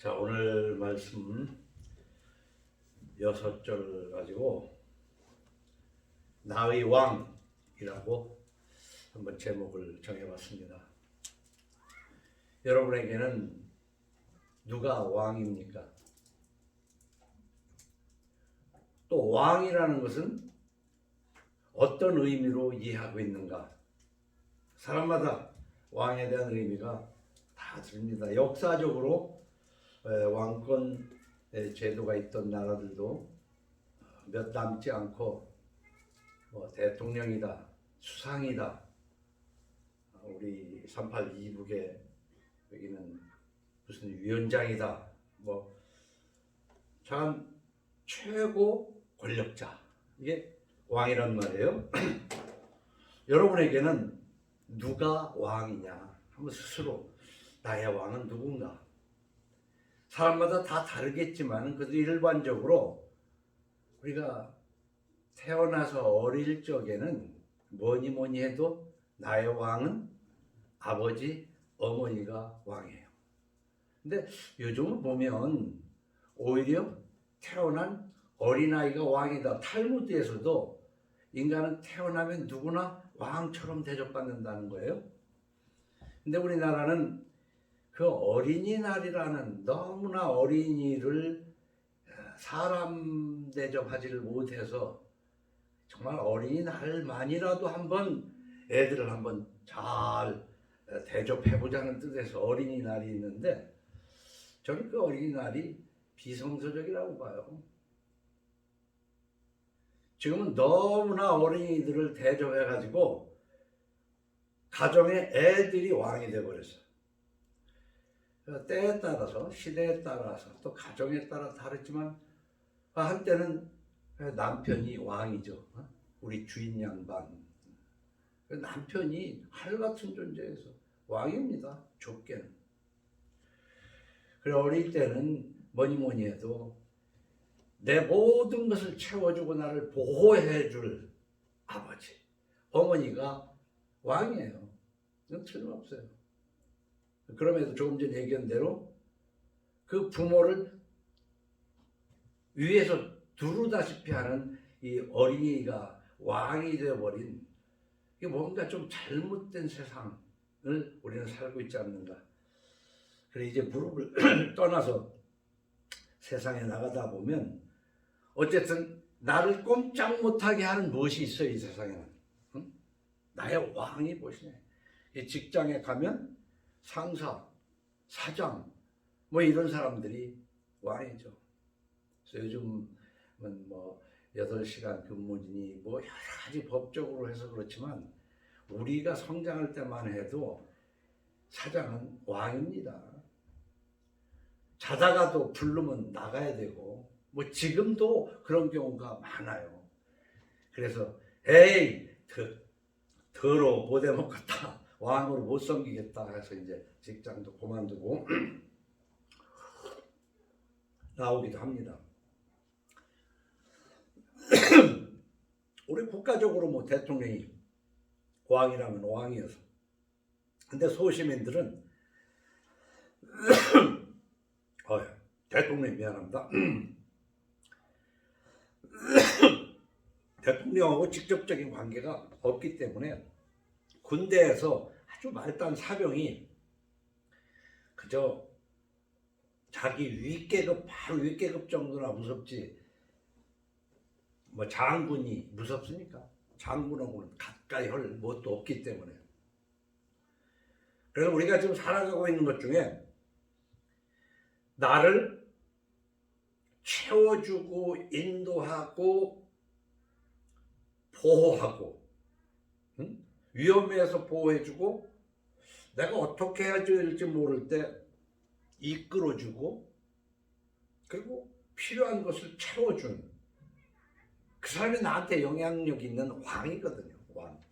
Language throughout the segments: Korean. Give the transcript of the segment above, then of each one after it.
자, 오늘 말씀 6절 가지고 나의 왕이라고 한번 제목을 정해봤습니다. 여러분에게는 누가 왕입니까? 또 왕이라는 것은 어떤 의미로 이해하고 있는가? 사람마다 왕에 대한 의미가 다 다릅니다. 역사적으로 왕권 제도가 있던 나라들도 몇 남지 않고 대통령이다, 수상이다, 우리 38 이북에 여기는 무슨 위원장이다, 참 최고 권력자, 이게 왕이란 말이에요. 여러분에게는 누가 왕이냐? 한번 스스로 나의 왕은 누군가? 사람마다 다 다르겠지만 그래도 일반적으로 우리가 태어나서 어릴 적에는 뭐니 해도 나의 왕은 아버지, 어머니가 왕이에요. 근데 요즘은 보면 오히려 태어난 어린아이가 왕이다. 탈무드에서도 인간은 태어나면 누구나 왕처럼 대접받는다는 거예요. 근데 우리나라는 그 어린이날이라는 너무나 어린이를 사람 대접하지를 못해서 정말 어린이날만이라도 한번 애들을 한번 잘 대접해보자는 뜻에서 어린이날이 있는데 저는 그 어린이날이 비성서적이라고 봐요. 지금은 너무나 어린이들을 대접해가지고 가정의 애들이 왕이 돼버렸어요. 때에 따라서, 시대에 따라서, 또 가정에 따라 다르지만 한때는 남편이 왕이죠. 우리 주인 양반. 남편이 하늘 같은 존재에서 왕입니다. 좁게는. 그래 어릴 때는 뭐니 해도 내 모든 것을 채워주고 나를 보호해줄 아버지, 어머니가 왕이에요. 이건 틀림없어요. 그럼에도 조금 전에 얘기한 대로 그 부모를 위에서 두르다시피 하는 이 어린이가 왕이 되어버린 이게 뭔가 좀 잘못된 세상을 우리는 살고 있지 않는가. 그래 이제 무릎을 떠나서 세상에 나가다 보면 어쨌든 나를 꼼짝 못하게 하는 무엇이 있어요. 이 세상에는. 응? 나의 왕이 보시네. 이 직장에 가면 상사, 사장, 이런 사람들이 왕이죠. 그래서 요즘은 8시간 근무니 여러 가지 법적으로 해서 그렇지만 우리가 성장할 때만 해도 사장은 왕입니다. 자다가도 부르면 나가야 되고 지금도 그런 경우가 많아요. 그래서 에이 더러워 못해 먹겠다. 왕으로 못 섬기겠다 해서 이제 직장도 그만두고 나오기도 합니다. 우리 국가적으로 대통령이 왕이라면 왕이어서. 근데 소시민들은 대통령이 미안합니다. 대통령하고 직접적인 관계가 없기 때문에 군대에서 아주 말단 사병이 그저 자기 윗계급 바로 윗계급 정도나 무섭지 장군이 무섭습니까? 장군하고는 가까이 할 뭣도 없기 때문에. 그래서 우리가 지금 살아가고 있는 것 중에 나를 채워주고 인도하고 보호하고 위험해서 보호해주고 내가 어떻게 해야 될지 모를 때 이끌어주고 그리고 필요한 것을 채워준 그 사람이 나한테 영향력 있는 왕이거든요. 왕.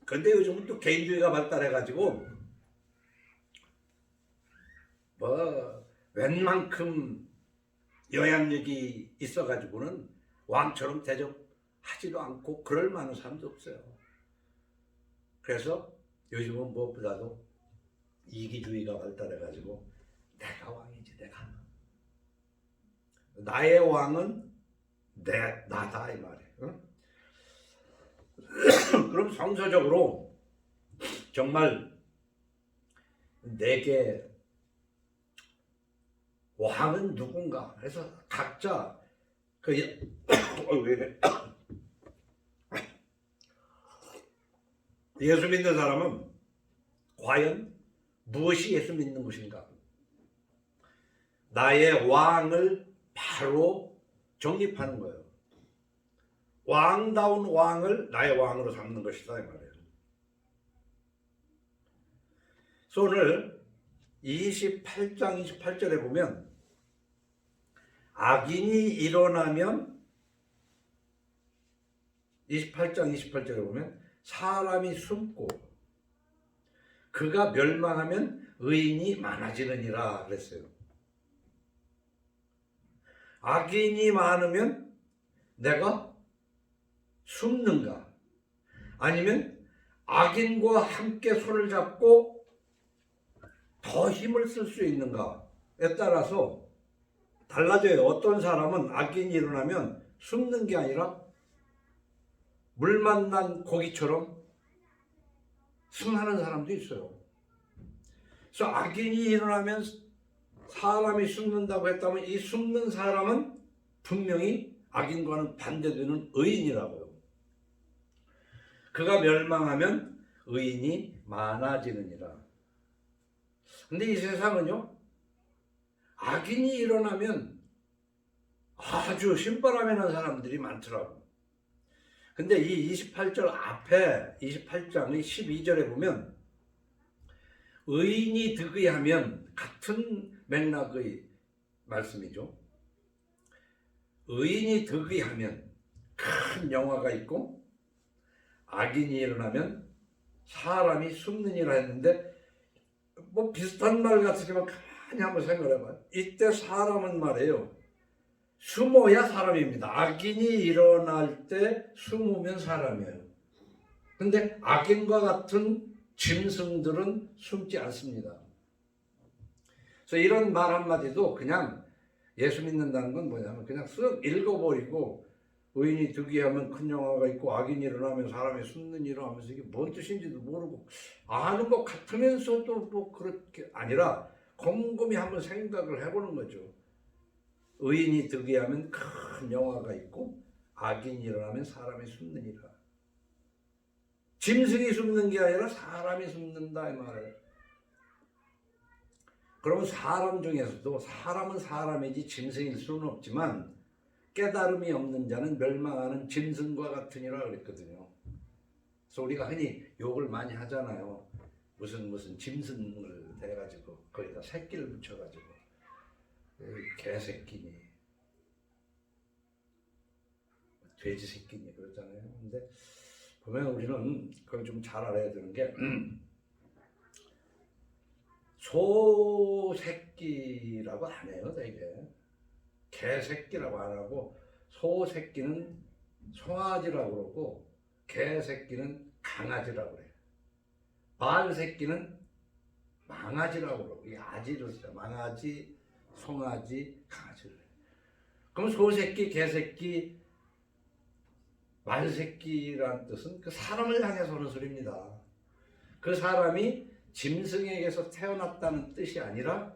근데 요즘은 또 개인주의가 발달해가지고 웬만큼 영향력이 있어가지고는 왕처럼 대접하지도 않고 그럴 만한 사람도 없어요. 그래서 요즘은 무엇보다도 이기주의가 발달해가지고 내가 왕이지, 내가. 나의 왕은 나다 이 말이에요. 응? 그럼 성서적으로 정말 내게 왕은 누군가? 그래서 각자 왜 이래? 예수 믿는 사람은 과연 무엇이 예수 믿는 것인가? 나의 왕을 바로 정립하는 거예요. 왕다운 왕을 나의 왕으로 삼는 것이다 이 말이에요. 그래서 오늘 28장 28절에 보면 악인이 일어나면 28장 28절에 보면 사람이 숨고 그가 멸망하면 의인이 많아지느니라 그랬어요. 악인이 많으면 내가 숨는가? 아니면 악인과 함께 손을 잡고 더 힘을 쓸 수 있는가에 따라서 달라져요. 어떤 사람은 악인이 일어나면 숨는 게 아니라 물 만난 고기처럼 승하는 사람도 있어요. 그래서 악인이 일어나면 사람이 숨는다고 했다면 이 숨는 사람은 분명히 악인과는 반대되는 의인이라고요. 그가 멸망하면 의인이 많아지느니라. 근데 이 세상은요, 악인이 일어나면 아주 신바람이 난 사람들이 많더라고. 근데 이 28절 앞에 28장의 12절에 보면 의인이 득의하면 같은 맥락의 말씀이죠. 의인이 득의하면 큰 영화가 있고 악인이 일어나면 사람이 숨느니라 했는데 뭐 비슷한 말 같으지만 가만히 한번 생각해봐요. 이때 사람은 말이에요. 숨어야 사람입니다. 악인이 일어날 때 숨으면 사람이에요. 근데 악인과 같은 짐승들은 숨지 않습니다. 그래서 이런 말 한마디도 그냥 예수 믿는다는 건 뭐냐면 그냥 쓱 읽어버리고 의인이 득의하면 큰 영화가 있고 악인이 일어나면 사람이 숨느니라 하면서 이게 뭔 뜻인지도 모르고 아는 것 같으면서도 뭐 그렇게 아니라 곰곰이 한번 생각을 해보는 거죠. 의인이 득의하면 큰 영화가 있고 악인이 일어나면 사람이 숨느니라. 짐승이 숨는 게 아니라 사람이 숨는다 이 말이에요. 그러면 사람 중에서도 사람은 사람이지 짐승일 수는 없지만 깨달음이 없는 자는 멸망하는 짐승과 같으니라 그랬거든요. 그래서 우리가 흔히 욕을 많이 하잖아요. 무슨 짐승을 대가지고 거기다 새끼를 붙여가지고 개새끼니 돼지 새끼니 그러잖아요. 근데 보면 우리는 그걸 좀 잘 알아야 되는 게 소새끼라고 안 해요. 되게 개새끼라고 안 하고 소새끼는 송아지라고 그러고 개새끼는 강아지라고 그래요. 말새끼는 망아지라고 그러고 이 아지로 써요. 망아지, 송아지, 강아지를. 그럼 소새끼, 개새끼, 말새끼라는 뜻은 그 사람을 향해서 하는 소리입니다. 그 사람이 짐승에게서 태어났다는 뜻이 아니라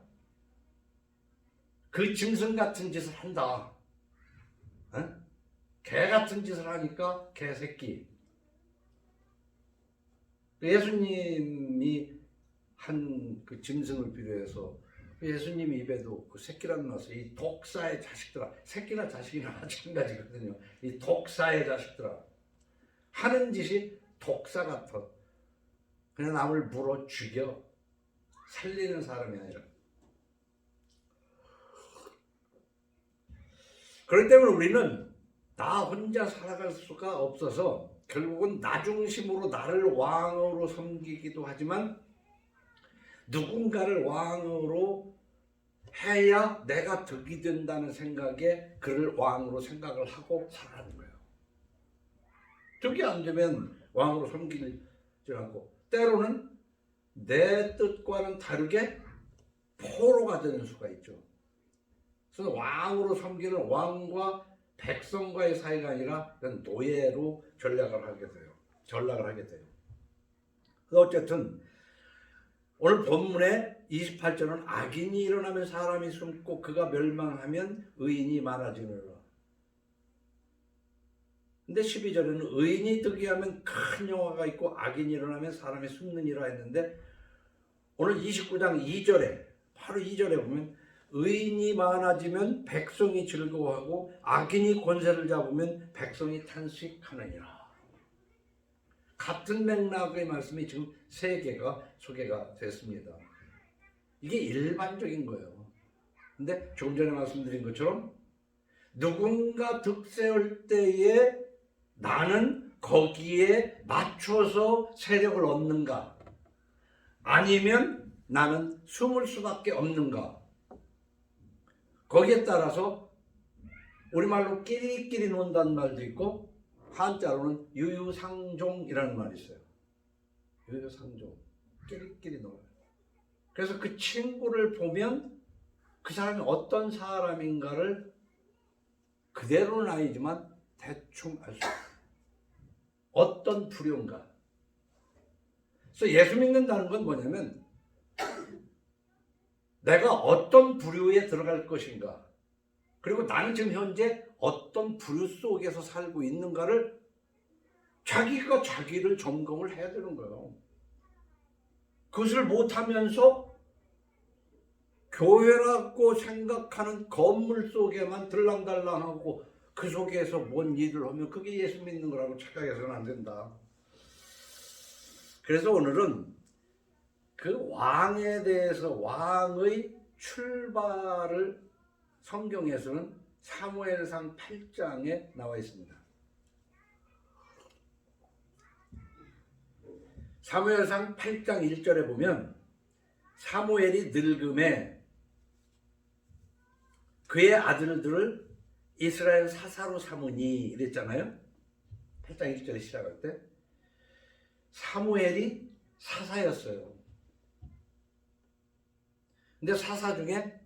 그 짐승 같은 짓을 한다. 어? 개 같은 짓을 하니까 개새끼. 예수님이 한 그 짐승을 비교해서 예수님 입에도 그 새끼라는 나서 이 독사의 자식들아, 새끼나 자식이나 마찬가지거든요. 이 독사의 자식들아 하는 짓이 독사 같아. 그냥 남을 물어 죽여 살리는 사람이 아니라. 그렇기 때문에 우리는 나 혼자 살아갈 수가 없어서 결국은 나 중심으로 나를 왕으로 섬기기도 하지만 누군가를 왕으로 해야 내가 득이 된다는 생각에 그를 왕으로 생각을 하고 살아가는 거예요. 득이 안 되면 왕으로 섬기지 않고 때로는 내 뜻과는 다르게 포로가 되는 수가 있죠. 그래서 왕으로 섬기는 왕과 백성과의 사이가 아니라 노예로 전락을 하게 돼요. 어쨌든 오늘 본문의 28절은 악인이 일어나면 사람이 숨고 그가 멸망하면 의인이 많아지느라. 근데 12절에는 의인이 득이하면 큰 영화가 있고 악인이 일어나면 사람이 숨느니라 했는데, 오늘 29장 2절에 바로 2절에 보면 의인이 많아지면 백성이 즐거워하고 악인이 권세를 잡으면 백성이 탄식하느니라. 같은 맥락의 말씀이 지금 세 개가 소개가 됐습니다. 이게 일반적인 거예요. 근데 조금 전에 말씀드린 것처럼 누군가 득세할 때에 나는 거기에 맞춰서 세력을 얻는가, 아니면 나는 숨을 수밖에 없는가, 거기에 따라서 우리말로 끼리끼리 논다는 말도 있고 한자로는 유유상종이라는 말이 있어요. 유유상종, 끼리끼리 놀아요. 그래서 그 친구를 보면 그 사람이 어떤 사람인가를 그대로는 아니지만 대충 알 수 있어요. 어떤 부류인가. 그래서 예수 믿는다는 건 뭐냐면 내가 어떤 부류에 들어갈 것인가, 그리고 나는 지금 현재 어떤 부류 속에서 살고 있는가를 자기가 자기를 점검을 해야 되는 거예요. 그것을 못하면서 교회라고 생각하는 건물 속에만 들랑달랑하고 그 속에서 뭔 일을 하면 그게 예수 믿는 거라고 착각해서는 안 된다. 그래서 오늘은 그 왕에 대해서, 왕의 출발을 성경에서는 사무엘상 8장에 나와 있습니다. 사무엘상 8장 1절에 보면 사무엘이 늙음에 그의 아들들을 이스라엘 사사로 삼으니 이랬잖아요. 8장 1절에 시작할 때 사무엘이 사사였어요. 근데 사사 중에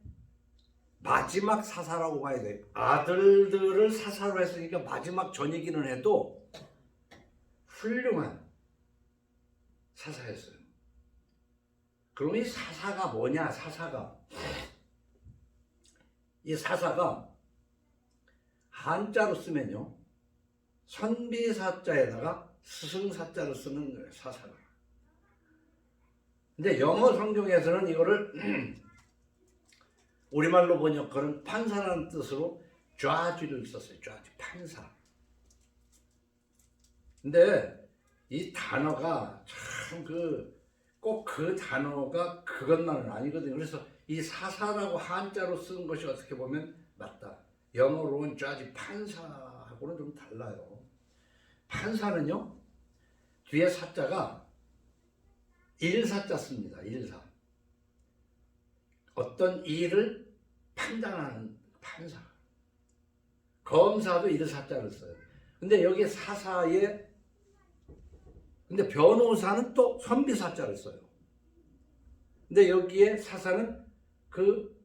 마지막 사사라고 봐야 돼요. 아들들을 사사로 했으니까 마지막 전이기는 해도 훌륭한 사사였어요. 그럼 이 사사가 뭐냐? 이 사사가 한자로 쓰면요, 선비사자에다가 스승사자를 쓰는 거예요, 사사가. 근데 영어 성경에서는 이거를 우리말로 번역하는 판사라는 뜻으로 judge를 썼어요. judge, 판사. 근데 이 단어가 참 꼭 그 단어가 그것만은 아니거든요. 그래서 이 사사라고 한자로 쓴 것이 어떻게 보면 맞다. 영어로는 judge, 판사하고는 좀 달라요. 판사는요, 뒤에 사자가 일사자 씁니다. 일사. 어떤 일을 판단하는 판사. 검사도 일사자를 써요. 근데 여기 사사에, 근데 변호사는 또 선비사자를 써요. 근데 여기에 사사는 그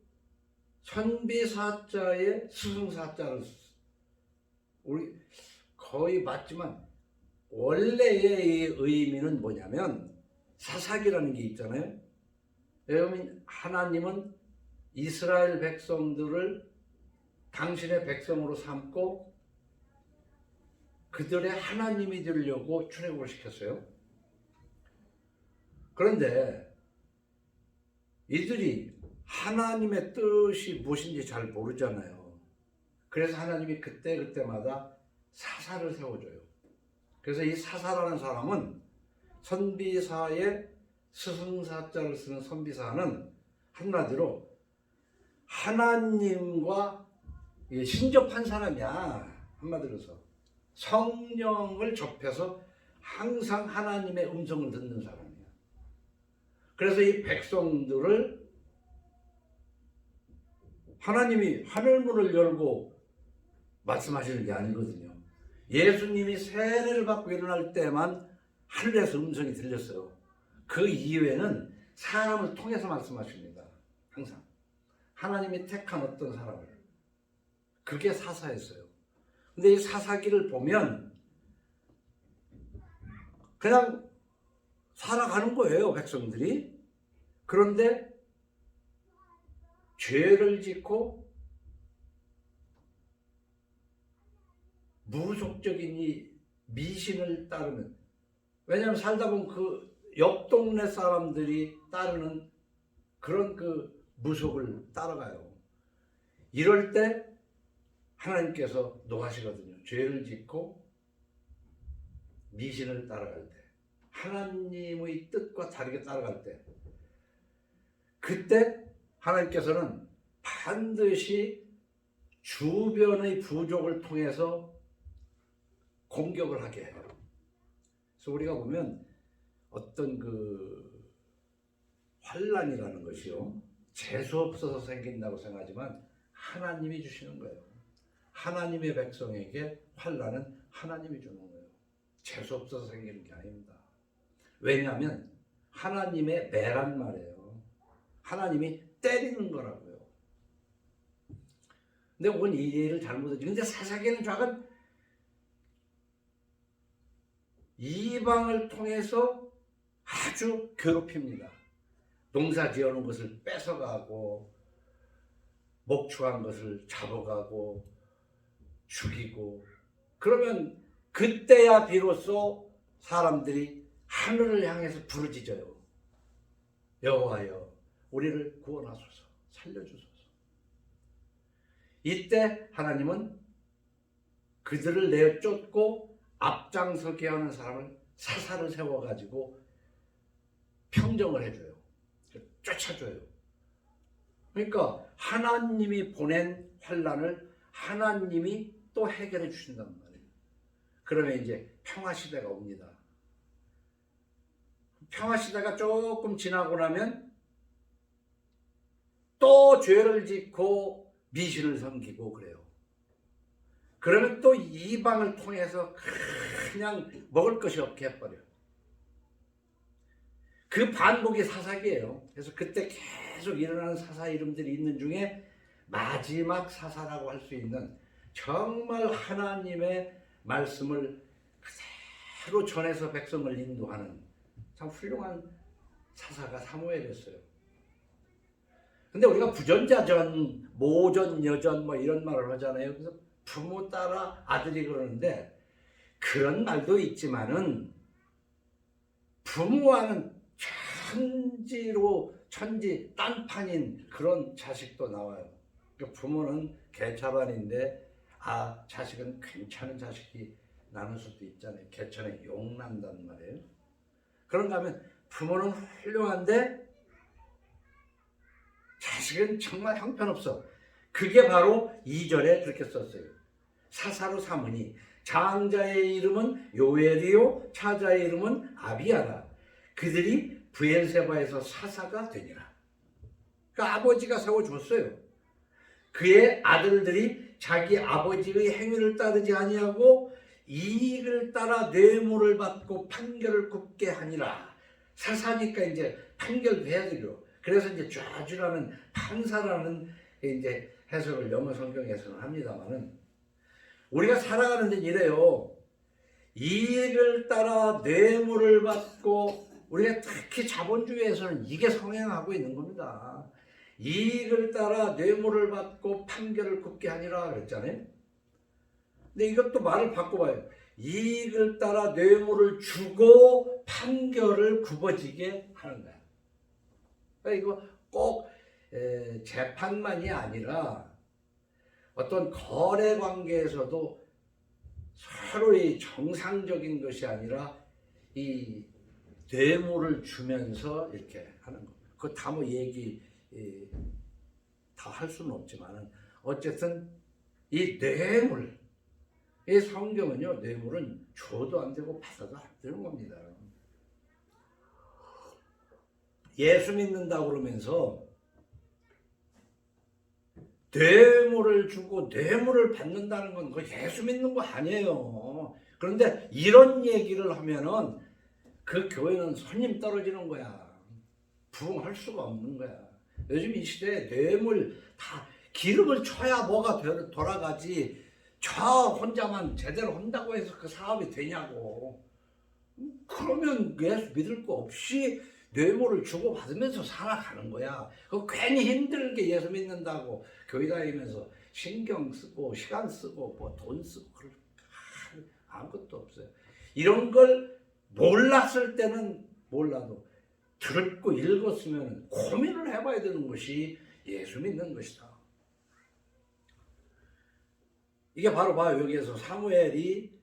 선비사자의 스승사자를 우리 거의 맞지만 원래의 이 의미는 뭐냐면, 사사기라는 게 있잖아요. 여러분, 하나님은 이스라엘 백성들을 당신의 백성으로 삼고 그들의 하나님이 되려고 출애굽을 시켰어요. 그런데 이들이 하나님의 뜻이 무엇인지 잘 모르잖아요. 그래서 하나님이 그때마다 사사를 세워줘요. 그래서 이 사사라는 사람은 선비사의 스승사자를 쓰는 선비사는 한마디로 하나님과 신접한 사람이야. 한마디로서 성령을 접해서 항상 하나님의 음성을 듣는 사람이야. 그래서 이 백성들을 하나님이 하늘문을 열고 말씀하시는 게 아니거든요. 예수님이 세례를 받고 일어날 때만 하늘에서 음성이 들렸어요. 그 이외에는 사람을 통해서 말씀하십니다. 항상 하나님이 택한 어떤 사람을, 그게 사사였어요. 근데 이 사사기를 보면 그냥 살아가는 거예요, 백성들이. 그런데 죄를 짓고 무속적인 이 미신을 따르면, 왜냐하면 살다 보면 그 옆 동네 사람들이 따르는 그런 그 무속을 따라가요. 이럴 때 하나님께서 노하시거든요. 죄를 짓고 미신을 따라갈 때, 하나님의 뜻과 다르게 따라갈 때, 그때 하나님께서는 반드시 주변의 부족을 통해서 공격을 하게 해요. 그래서 우리가 보면 어떤 그 환난이라는 것이요, 재수 없어서 생긴다고 생각하지만 하나님이 주시는 거예요. 하나님의 백성에게 환난은 하나님이 주는 거예요. 재수 없어서 생기는 게 아닙니다. 왜냐하면 하나님의 매란 말이에요. 하나님이 때리는 거라고요. 근데 혹은 이 예를 잘못했지. 근데 사사기는 좌간 이방을 통해서 아주 괴롭힙니다. 농사 지어놓은 것을 뺏어가고, 목축한 것을 잡아가고, 죽이고, 그러면 그때야 비로소 사람들이 하늘을 향해서 부르짖어요. 여호와여, 우리를 구원하소서, 살려주소서. 이때 하나님은 그들을 내어 쫓고 앞장서게 하는 사람을 사사를 세워가지고 평정을 해줘요. 쫓아줘요. 그러니까 하나님이 보낸 환난을 하나님이 또 해결해 주신단 말이에요. 그러면 이제 평화시대가 옵니다. 평화시대가 조금 지나고 나면 또 죄를 짓고 미신을 섬기고 그래요. 그러면 또 이방을 통해서 그냥 먹을 것이 없게 해버려요. 그 반복이 사사기예요. 그래서 그때 계속 일어나는 사사 이름들이 있는 중에 마지막 사사라고 할 수 있는, 정말 하나님의 말씀을 그대로 전해서 백성을 인도하는 참 훌륭한 사사가 사무엘이었어요. 근데 우리가 부전자전, 모전, 여전 뭐 이런 말을 하잖아요. 그래서 부모 따라 아들이 그러는데, 그런 말도 있지만은 부모와는 천지 딴판인 그런 자식도 나와요. 그러니까 부모는 개차반인데 자식은 괜찮은 자식이 나는 수도 있잖아요. 개천에 용난단 말이에요. 그런가 하면 부모는 훌륭한데 자식은 정말 형편없어. 그게 바로 2절에 그렇게 썼어요. 사사로 삼으니 장자의 이름은 요엘이요 차자의 이름은 아비야라. 그들이 브엘세바에서 사사가 되니라. 그러니까 아버지가 세워줬어요. 그의 아들들이 자기 아버지의 행위를 따르지 아니하고 이익을 따라 뇌물을 받고 판결을 굽게 하니라. 사사니까 이제 판결도 해야 되죠. 그래서 이제 좌주라는 판사라는 이제 해석을 영어 성경에서는 합니다만은, 우리가 살아가는 데는 이래요. 이익을 따라 뇌물을 받고, 우리가 특히 자본주의에서는 이게 성행하고 있는 겁니다. 이익을 따라 뇌물을 받고 판결을 굽게 하니라 그랬잖아요. 근데 이것도 말을 바꿔봐요. 이익을 따라 뇌물을 주고 판결을 굽어지게 하는 거야. 그러니까 이거 꼭 재판만이 아니라 어떤 거래 관계에서도 서로의 정상적인 것이 아니라 이 뇌물을 주면서 이렇게 하는 거. 그거 다 뭐 얘기 다 할 수는 없지만은 어쨌든 이 뇌물, 이 성경은요, 뇌물은 줘도 안 되고 받아도 안 되는 겁니다. 예수 믿는다고 그러면서 뇌물을 주고 뇌물을 받는다는 건 그 예수 믿는 거 아니에요. 그런데 이런 얘기를 하면은 그 교회는 손님 떨어지는 거야. 부흥할 수가 없는 거야. 요즘 이 시대에 뇌물 다 기름을 쳐야 뭐가 돌아가지. 저 혼자만 제대로 한다고 해서 그 사업이 되냐고. 그러면 예수 믿을 거 없이 뇌물을 주고받으면서 살아가는 거야. 그 괜히 힘들게 예수 믿는다고 교회 다니면서 신경 쓰고 시간 쓰고 뭐 돈 쓰고 그럴 아무것도 없어요. 이런 걸 몰랐을 때는 몰라도 듣고 읽었으면 고민을 해봐야 되는 것이 예수 믿는 것이다. 이게 바로 봐요. 여기에서 사무엘이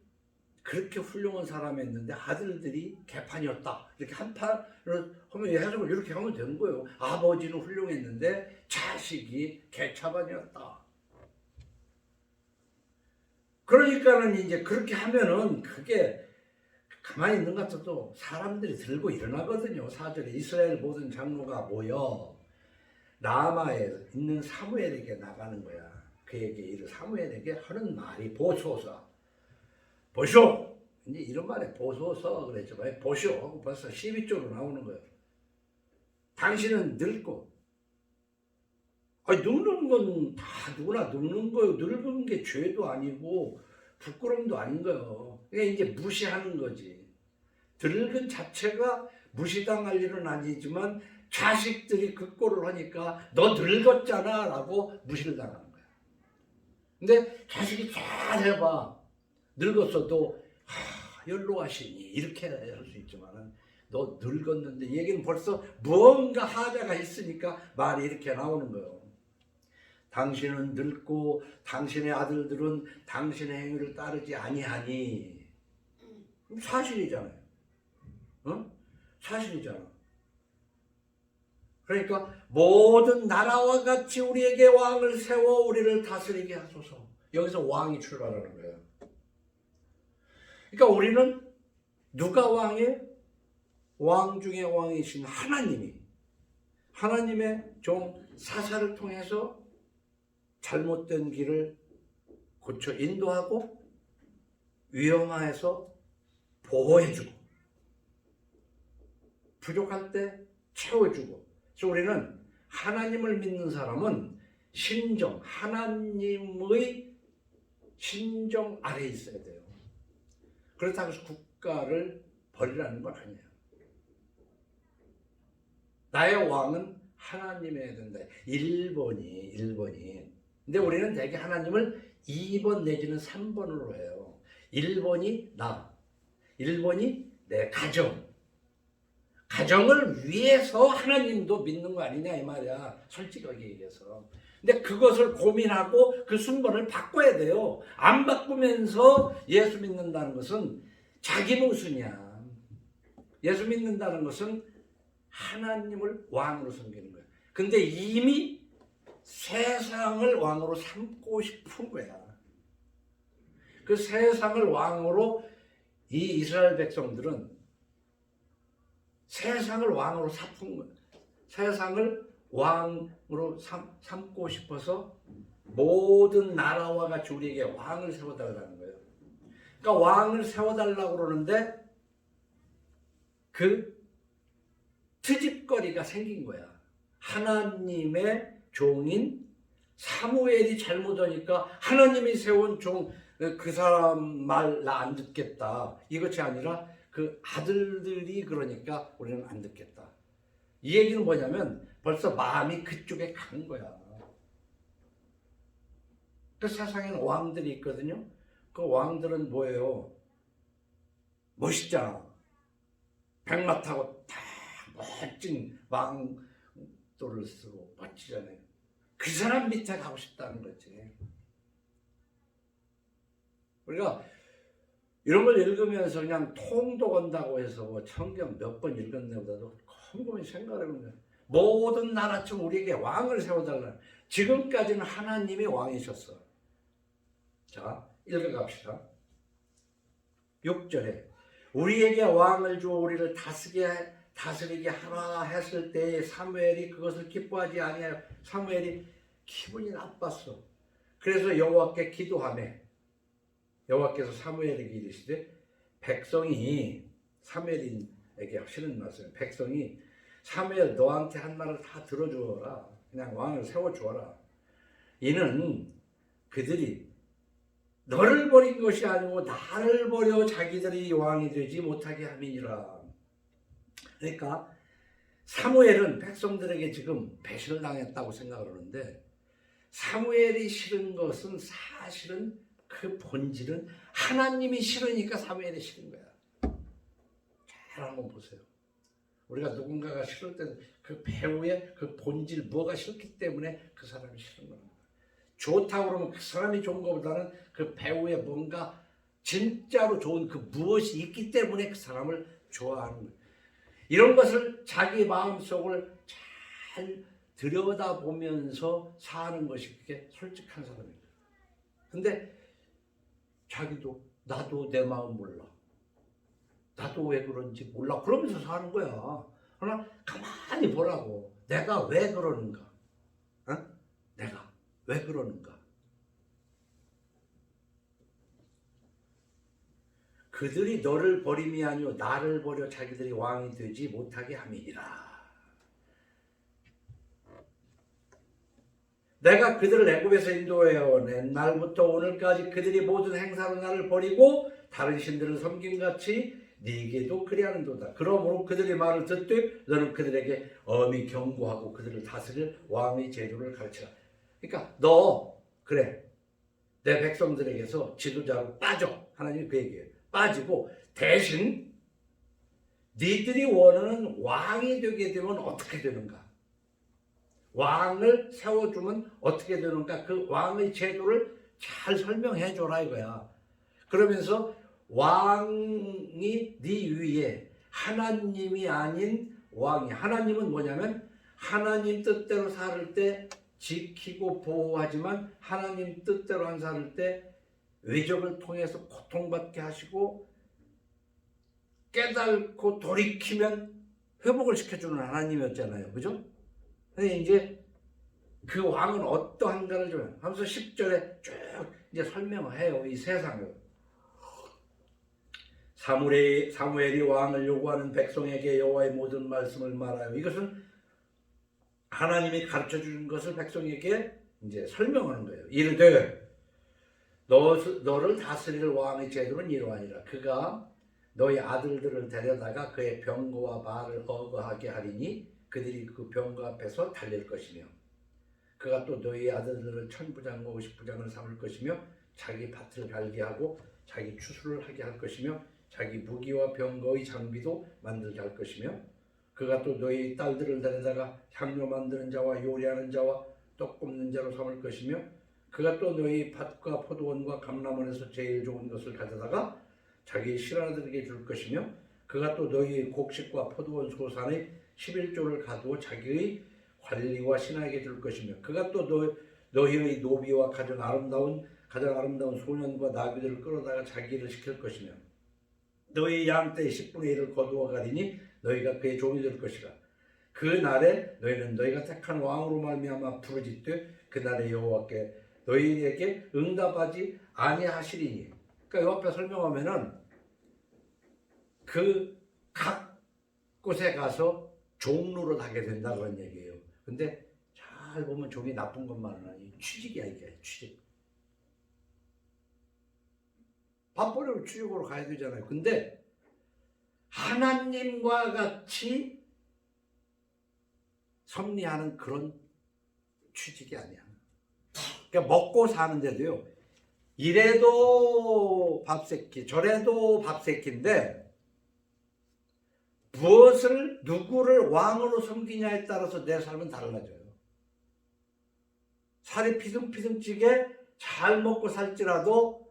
그렇게 훌륭한 사람이었는데 아들들이 개판이었다. 이렇게 한 판을 하면 해석을 이렇게 하면 되는 거예요. 아버지는 훌륭했는데 자식이 개차반이었다. 그러니까는 이제 그렇게 하면은 그게 가만히 있는 것 같아도 사람들이 들고 일어나거든요. 4절에 이스라엘 모든 장로가 모여 라마에 있는 사무엘에게 나가는 거야. 그에게 이르 사무엘에게 하는 말이 보소서. 보쇼! 이제 이런 말에 보소서 그랬죠. 보쇼 하고 벌써 12조로 나오는 거예요. 당신은 늙고 늙는 건 다 누구나 늙는 거예요. 늙은 게 죄도 아니고 부끄러움도 아닌 거예요. 그냥 이제 무시하는 거지. 늙은 자체가 무시당할 일은 아니지만 자식들이 그 꼴을 하니까 너 늙었잖아 라고 무시를 당하는 거야. 근데 자식이 잘 해봐. 늙었어도 연로하시니 이렇게 할 수 있지만 너 늙었는데 얘기는 벌써 무언가 하자가 있으니까 말이 이렇게 나오는 거예요. 당신은 늙고 당신의 아들들은 당신의 행위를 따르지 아니하니. 사실이잖아요. 어? 사실이잖아. 그러니까 모든 나라와 같이 우리에게 왕을 세워 우리를 다스리게 하소서. 여기서 왕이 출발하는 거예요. 그러니까 우리는 누가 왕이에요? 왕 중에 왕이신 하나님이 하나님의 종 사사를 통해서 잘못된 길을 고쳐 인도하고 위험해서 보호해주고 부족할 때 채워주고. 그래서 우리는 하나님을 믿는 사람은 신정, 하나님의 신정 아래에 있어야 돼요. 그렇다고 해서 국가를 버리라는 건 아니에요. 나의 왕은 하나님이어야 된다. 1번이. 근데 우리는 대개 하나님을 2번 내지는 3번으로 해요. 1번이 나, 1번이 내 가정. 가정을 위해서 하나님도 믿는 거 아니냐 이 말이야. 솔직하게 얘기해서. 근데 그것을 고민하고 그 순번을 바꿔야 돼요. 안 바꾸면서 예수 믿는다는 것은 자기 모순이야. 예수 믿는다는 것은 하나님을 왕으로 섬기는 거야. 근데 이미 세상을 왕으로 삼고 싶은 거야. 그 세상을 왕으로 이 이스라엘 백성들은 세상을 왕으로 삼은 거야. 세상을 왕으로 삼고 싶어서 모든 나라와 같이 우리에게 왕을 세워달라는 거예요. 그러니까 왕을 세워달라고 그러는데 그 트집거리가 생긴 거야. 하나님의 종인 사무엘이 잘못하니까 하나님이 세운 종 그 사람 말 나 안 듣겠다. 이것이 아니라 그 아들들이 그러니까 우리는 안 듣겠다. 이 얘기는 뭐냐면 벌써 마음이 그쪽에 간 거야. 그 세상에는 왕들이 있거든요. 그 왕들은 뭐예요? 멋있잖아. 백마 타고 다 멋진 왕도를 쓰고 멋지잖아요. 그 사람 밑에 가고 싶다는 거지. 우리가 이런 걸 읽으면서 그냥 통독 한다고 해서 뭐 성경 몇 번 읽었네보다도 곰곰이 생각해보면 모든 나라처럼 우리에게 왕을 세워달라. 지금까지는 하나님이 왕이셨어. 자, 읽어갑시다. 6절에 우리에게 왕을 주어 우리를 다스리게 하라 했을 때 사무엘이 그것을 기뻐하지 아니하여 사무엘이 기분이 나빴어. 그래서 여호와께 기도하며 여호와께서 사무엘에게 이르시되 백성이 사무엘이 백성에게 하시는 말씀. 백성이 사무엘 너한테 한 말을 다 들어주어라. 그냥 왕을 세워주어라. 이는 그들이 너를 버린 것이 아니고 나를 버려 자기들이 왕이 되지 못하게 함이니라. 그러니까 사무엘은 백성들에게 지금 배신을 당했다고 생각을 하는데, 사무엘이 싫은 것은 사실은 그 본질은 하나님이 싫으니까 사무엘이 싫은 거야. 잘 한번 보세요. 우리가 누군가가 싫을 때는 그 배우의 그 본질, 뭐가 싫기 때문에 그 사람이 싫은 거야. 좋다고 그러면 그 사람이 좋은 것보다는 그 배우의 뭔가 진짜로 좋은 그 무엇이 있기 때문에 그 사람을 좋아하는 거예요. 이런 것을 자기 마음속을 잘 들여다보면서 사는 것이 그게 솔직한 사람이에요. 근데 자기도 나도 내 마음 몰라. 나도 왜 그런지 몰라. 그러면서 사는 거야. 그러나 가만히 보라고. 내가 왜 그러는가? 어? 내가 왜 그러는가? 그들이 너를 버림이 아니오 나를 버려 자기들이 왕이 되지 못하게 함이니라. 내가 그들을 애굽에서 인도하여 낸 날부터 오늘까지 그들이 모든 행사로 나를 버리고 다른 신들을 섬김같이 네게도 그리하는도다. 그러므로 그들이 말을 듣되 너는 그들에게 엄히 경고하고 그들을 다스릴 왕의 제도를 가르치라. 그러니까 너 그래 내 백성들에게서 지도자로 빠져. 하나님이 그 얘기예요. 빠지고 대신 니들이 원하는 왕이 되게 되면 어떻게 되는가? 왕을 세워주면 어떻게 되는가? 그 왕의 제도를 잘 설명해 줘라 이거야. 그러면서 왕이 네 위에 하나님이 아닌 왕이, 하나님은 뭐냐면 하나님 뜻대로 살을 때 지키고 보호하지만 하나님 뜻대로 안 살을 때 외적을 통해서 고통받게 하시고 깨닫고 돌이키면 회복을 시켜주는 하나님이었잖아요. 그죠? 근데 이제 그 왕은 어떠한가를 좀 하면서 10절에 쭉 이제 설명을 해요. 이 세상을. 사무엘이 왕을 요구하는 백성에게 여호와의 모든 말씀을 말하여. 이것은 하나님이 가르쳐 주는 것을 백성에게 이제 설명하는 거예요. 이르되 너를 다스릴 왕의 제도는 이러하니라. 그가 너희 아들들을 데려다가 그의 병거와 말을 어거하게 하리니 그들이 그 병거 앞에서 달릴 것이며 그가 또 너희 아들들을 1000부장과 50부장을 삼을 것이며 자기 밭을 갈게 하고 자기 추수를 하게 할 것이며 자기 무기와 병거의 장비도 만들게 할 것이며 그가 또 너희 딸들을 데려다가 향료 만드는 자와 요리하는 자와 떡 굽는 자로 삼을 것이며 그가 또 너희 밭과 포도원과 감람원에서 제일 좋은 것을 가져다가 자기 신하들에게 줄 것이며 그가 또 너희 곡식과 포도원 소산의 11조를 가두어 자기의 관리와 신하에게 줄 것이며 그가 또 너희의 노비와 가장 아름다운 소년과 나귀들을 끌어다가 자기 일을 시킬 것이며 너희 양떼의 10분의 1을 거두어 가리니 너희가 그의 종이 될 것이라. 그 날에 너희는 너희가 택한 왕으로 말미암아 부르짖되 그 날에 여호와께 너희에게 응답하지 아니하시리니. 그러니까 이 앞에 설명하면은 그 각 곳에 가서 종로를 하게 된다 그런 얘기예요. 근데 잘 보면 종이 나쁜 것만은 아니에요. 취직이야 이게 취직. 밥벌이로 취직으로 가야 되잖아요. 근데 하나님과 같이 섭리하는 그런 취직이 아니야. 그러니까 먹고 사는데도요. 이래도 밥새끼, 저래도 밥새끼인데 무엇을 누구를 왕으로 섬기냐에 따라서 내 삶은 달라져요. 살이 피둥피둥 찌게 잘 먹고 살지라도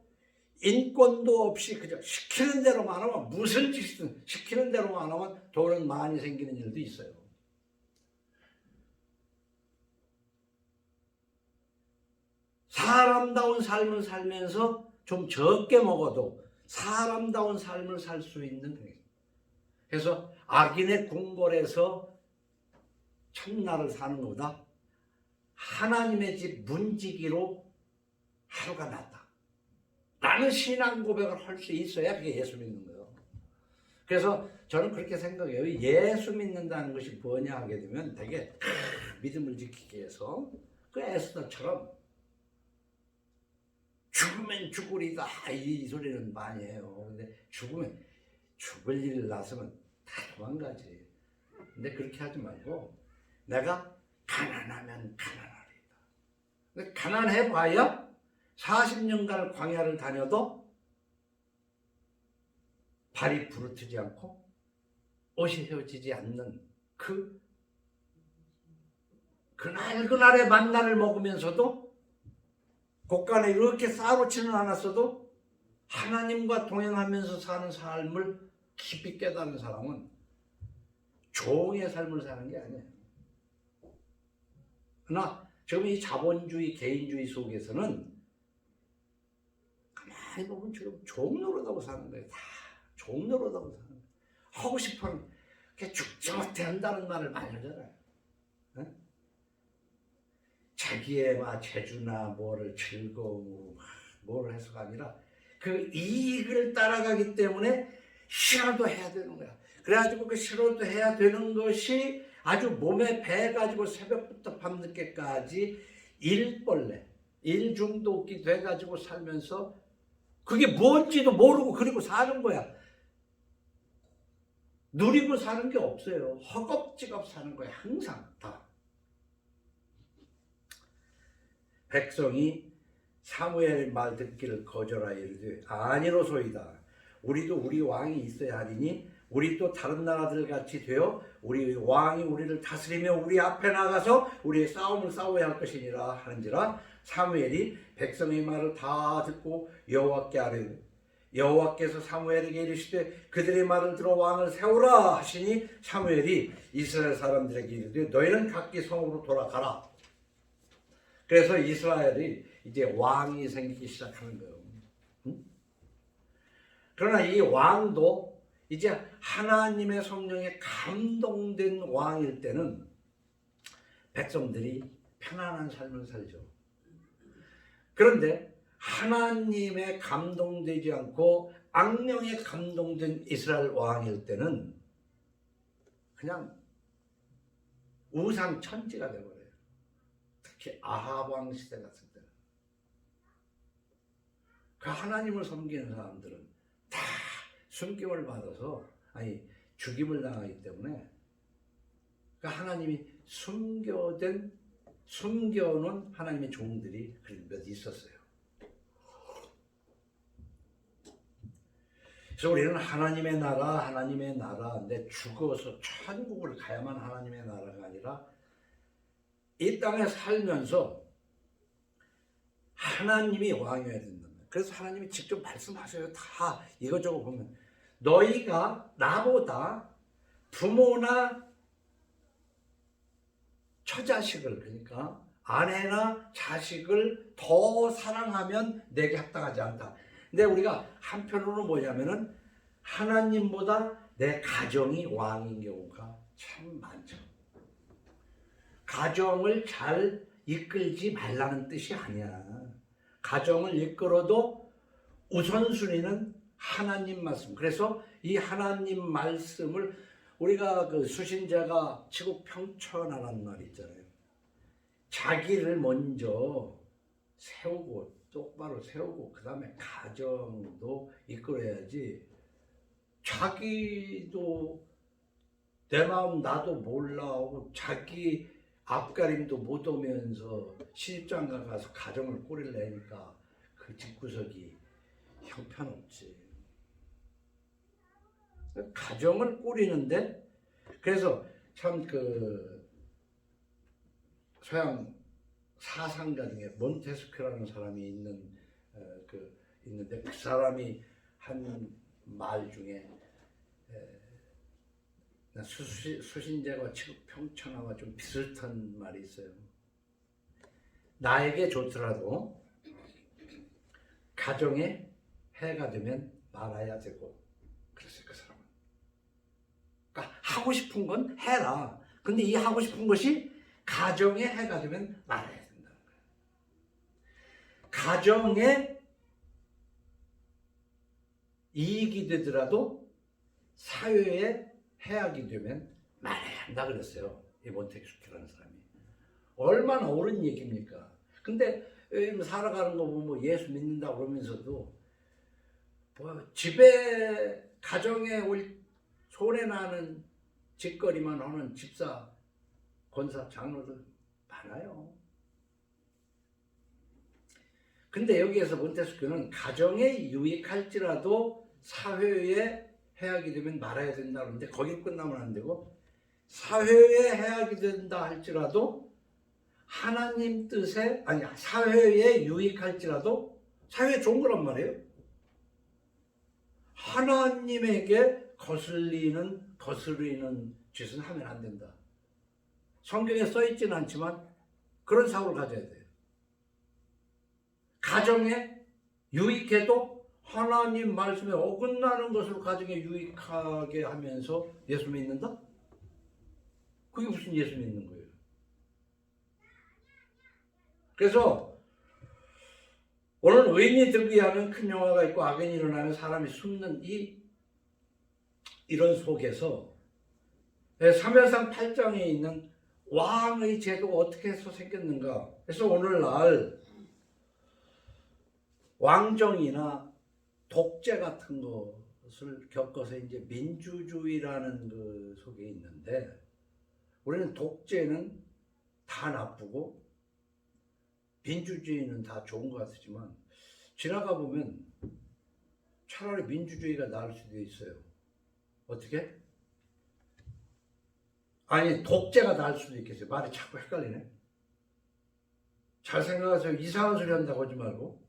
인권도 없이 그저 시키는 대로만 하면 무슨 짓이든 시키는 대로만 하면 돈은 많이 생기는 일도 있어요. 사람다운 삶을 살면서 좀 적게 먹어도 사람다운 삶을 살 수 있는 거예요. 그래서 악인의 궁궐에서 첫날을 사는 것보다 하나님의 집 문지기로 하루가 낫다. 라는 신앙 고백을 할 수 있어야 그게 예수 믿는 거예요. 그래서 저는 그렇게 생각해요. 예수 믿는다는 것이 뭐냐 하게 되면 되게 믿음을 지키기 위해서 그 에스더처럼 죽으면 죽으리다 이 소리는 많이 해요. 근데 죽으면 죽을 일 나서면 다 도망가지. 근데 그렇게 하지 말고 내가 가난하면 가난하리다. 근데 가난해봐야 40년간 광야를 다녀도 발이 부르트지 않고 옷이 헤어지지 않는 그날의 만나를 먹으면서도 곳간에 이렇게 싸우지는 않았어도 하나님과 동행하면서 사는 삶을 깊이 깨달은 사람은 종의 삶을 사는 게 아니에요. 그러나 지금 이 자본주의, 개인주의 속에서는 가만히 보면 지금 종 노릇하고 사는 거예요. 다 종 노릇하고 사는 거예요. 하고 싶으면 죽지 못해 한다는 말을 많이 하잖아요. 네? 자기의 재주나 뭐를 즐거움으로 뭐를 해서가 아니라 그 이익을 따라가기 때문에 싫어도 해야 되는 거야. 그래가지고 그 싫어도 해야 되는 것이 아주 몸에 배가지고 새벽부터 밤늦게까지 일벌레, 일중독이 돼가지고 살면서 그게 뭔지도 모르고 그리고 사는 거야. 누리고 사는 게 없어요. 허겁지겁 사는 거야. 항상 다. 백성이 사무엘의 말 듣기를 거절하여 이르되 아니로소이다. 우리도 우리 왕이 있어야 하리니 우리 또 다른 나라들 같이 되어 우리 왕이 우리를 다스리며 우리 앞에 나가서 우리의 싸움을 싸워야 할 것이니라 하는지라. 사무엘이 백성의 말을 다 듣고 여호와께 아뢰되 여호와께서 사무엘에게 이르시되 그들의 말을 들어 왕을 세우라 하시니 사무엘이 이스라엘 사람들에게 이르되 너희는 각기 성으로 돌아가라. 그래서 이스라엘이 이제 왕이 생기기 시작하는 거예요. 그러나 이 왕도 이제 하나님의 성령에 감동된 왕일 때는 백성들이 편안한 삶을 살죠. 그런데 하나님의 감동되지 않고 악령에 감동된 이스라엘 왕일 때는 그냥 우상천지가 되어버려요. 특히 아합 왕 시대 같은 때는 그 하나님을 섬기는 사람들은 다 숨김을 받아서 죽임을 당하기 때문에 그 하나님이 숨겨놓은 하나님의 종들이 몇 있었어요. 그래서 우리는 하나님의 나라인데 죽어서 천국을 가야만 하나님의 나라가 아니라 이 땅에 살면서 하나님이 왕이어야 된다. 그래서 하나님이 직접 말씀하셔요. 다 이것저것 보면 너희가 나보다 부모나 처자식을, 그러니까 아내나 자식을 더 사랑하면 내게 합당하지 않다. 근데 우리가 한편으로 뭐냐면은 하나님보다 내 가정이 왕인 경우가 참 많죠. 가정을 잘 이끌지 말라는 뜻이 아니야. 가정을 이끌어도 우선순위는 하나님 말씀. 그래서 이 하나님 말씀을 우리가 그 수신자가 치국 평천하라는 말이 있잖아요. 자기를 먼저 세우고 똑바로 세우고 그 다음에 가정도 이끌어야지 자기도 내 마음 나도 몰라 하고 자기 앞가림도 못 오면서 시집장가 가서 가정을 꾸리려니까 그 집구석이 형편없지. 가정을 꾸리는데 그래서 참 그 서양 사상가 중에 몬테스큐라는 사람이 있는데 그 사람이 한 말 중에 수신제가 평천하와 좀 비슷한 말이 있어요. 나에게 좋더라도 가정에 해가 되면 말아야 되고 그랬어요. 그 사람은. 그러니까 하고 싶은 건 해라. 근데 이 하고 싶은 것이 가정에 해가 되면 말아야 된다는 거예요. 가정에 이익이 되더라도 사회에 해악이 되면 말해야 한다 그랬어요. 이 몬테스큐라는 사람이. 얼마나 옳은 얘기입니까? 근데 살아가는 거 보면 뭐 예수 믿는다 그러면서도 뭐 집에 가정에 손해나는 짓거리만 하는 집사, 권사, 장로들 많아요. 근데 여기에서 몬테스큐는 가정에 유익할지라도 사회에 해악이 되면 말아야 된다 그러는데 거기 끝나면 안 되고 사회에 해악이 된다 할지라도 하나님 뜻에 아니 사회에 유익할지라도 사회에 좋은 거란 말이에요. 하나님에게 거슬리는 짓은 하면 안 된다. 성경에 써 있지는 않지만 그런 사고를 가져야 돼요. 가정에 유익해도 하나님 말씀에 어긋나는 것을 가정에 유익하게 하면서 예수 믿는다? 그게 무슨 예수 믿는 거예요? 그래서 오늘 의인이 들기 하면 큰 영화가 있고 악인이 일어나면 사람이 숨는 이런 속에서 사무엘상 8장에 있는 왕의 제도가 어떻게 해서 생겼는가. 그래서 오늘날 왕정이나 독재 같은 것을 겪어서 이제 민주주의라는 그 속에 있는데 우리는 독재는 다 나쁘고 민주주의는 다 좋은 것 같지만 지나가 보면 차라리 민주주의가 나을 수도 있어요. 어떻게? 아니 독재가 나을 수도 있겠어요. 말이 자꾸 헷갈리네. 잘 생각하세요. 이상한 소리 한다고 하지 말고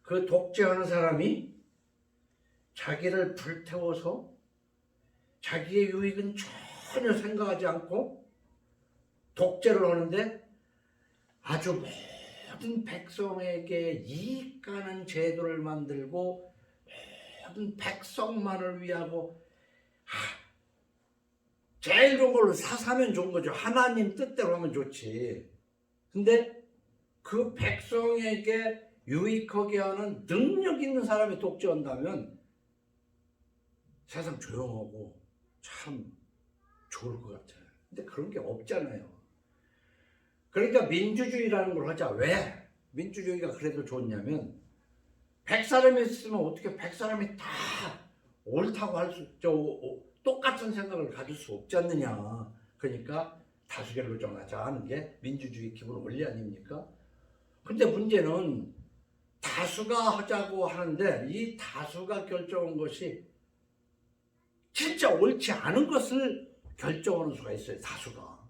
그 독재하는 사람이 자기를 불태워서 자기의 유익은 전혀 생각하지 않고 독재를 하는데 아주 모든 백성에게 이익 가는 제도를 만들고 모든 백성만을 위하고 제일 좋은 걸로 사면 좋은 거죠. 하나님 뜻대로 하면 좋지. 근데 그 백성에게 유익하게 하는 능력 있는 사람이 독재한다면 세상 조용하고 참 좋을 것 같아요. 근데 그런 게 없잖아요. 그러니까 민주주의라는 걸 하자. 왜? 민주주의가 그래도 좋냐면 100사람이 있으면 어떻게 100사람이 다 옳다고 똑같은 생각을 가질 수 없지 않느냐. 그러니까 다수결로 정하자 하는 게 민주주의 기본 원리 아닙니까? 근데 문제는 다수가 하자고 하는데 이 다수가 결정한 것이 진짜 옳지 않은 것을 결정하는 수가 있어요. 다수가.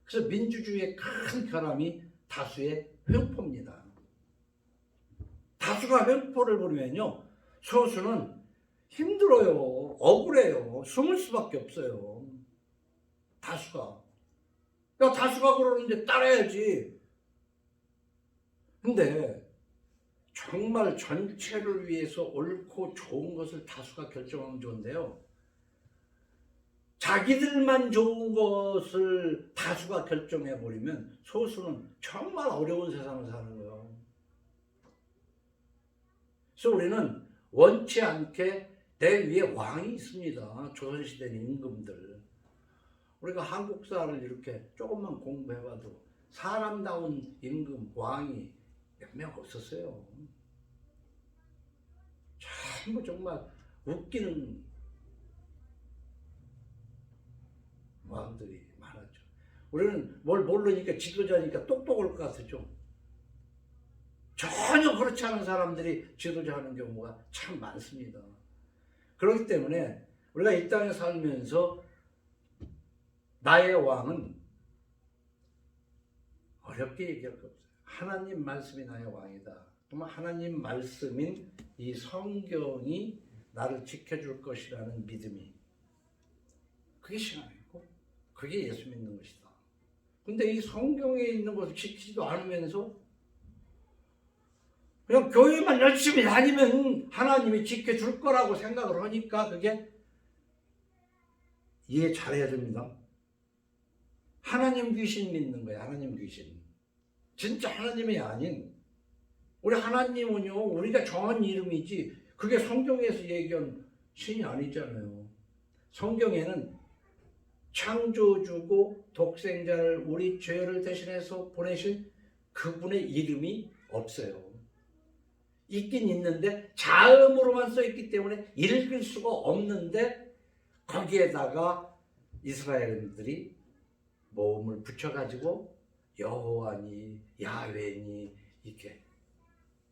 그래서 민주주의의 큰 결함이 다수의 횡포입니다. 다수가 횡포를 부리면요 소수는 힘들어요. 억울해요. 숨을 수밖에 없어요. 다수가. 야, 다수가 그러는데 따라야지. 근데 정말 전체를 위해서 옳고 좋은 것을 다수가 결정하면 좋은데요. 자기들만 좋은 것을 다수가 결정해버리면 소수는 정말 어려운 세상을 사는 거예요. 그래서 우리는 원치 않게 내 위에 왕이 있습니다. 조선시대 임금들. 우리가 한국사를 이렇게 조금만 공부해봐도 사람다운 임금, 왕이 몇 명 없었어요. 참 정말 웃기는 왕들이 많았죠. 우리는 뭘 모르니까 지도자니까 똑똑할 것 같았죠. 전혀 그렇지 않은 사람들이 지도자 하는 경우가 참 많습니다. 그렇기 때문에 우리가 이 땅에 살면서 나의 왕은 어렵게 얘기할 거 없어요. 하나님 말씀이 나의 왕이다. 그러면 하나님 말씀인 이 성경이 나를 지켜줄 것이라는 믿음이 그게 신앙이고 그게 예수 믿는 것이다. 근데 이 성경에 있는 것을 지키지도 않으면서 그냥 교회만 열심히 다니면 하나님이 지켜줄 거라고 생각을 하니까 그게 이해 잘해야 됩니다. 하나님 귀신 믿는 거야. 하나님 귀신. 진짜 하나님이 아닌 우리 하나님은요 우리가 정한 이름이지 그게 성경에서 얘기한 신이 아니잖아요. 성경에는 창조주고 독생자를 우리 죄를 대신해서 보내신 그분의 이름이 없어요. 있긴 있는데 자음으로만 써있기 때문에 읽을 수가 없는데 거기에다가 이스라엘인들이 모음을 붙여가지고 여호와니 야훼니 이렇게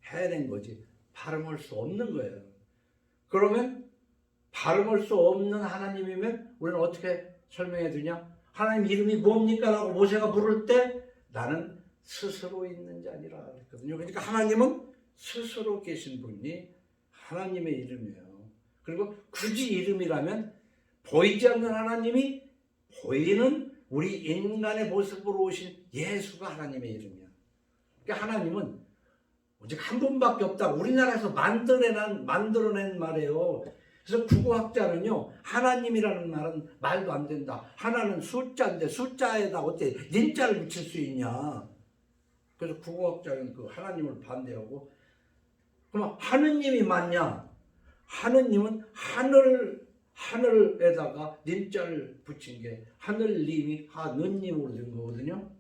해낸 거지 발음할 수 없는 거예요. 그러면 발음할 수 없는 하나님이면 우리는 어떻게 설명해 주냐? 하나님 이름이 뭡니까? 라고 모세가 물을 때 나는 스스로 있는 자니라 그랬거든요. 그러니까 하나님은 스스로 계신 분이 하나님의 이름이에요. 그리고 굳이 이름이라면 보이지 않는 하나님이 보이는 우리 인간의 모습으로 오신 예수가 하나님의 이름이야. 그러니까 하나님은 오직 한 분밖에 없다. 우리나라에서 만들어낸 말이에요. 그래서 국어학자는요, 하나님이라는 말은 말도 안 된다. 하나는 숫자인데 숫자에다 어떻게 님자를 붙일 수 있냐. 그래서 국어학자는 그 하나님을 반대하고, 그럼 하느님이 맞냐? 하느님은 하늘에다가 님자를 붙인 게 하늘님이 하느님으로 된 거거든요.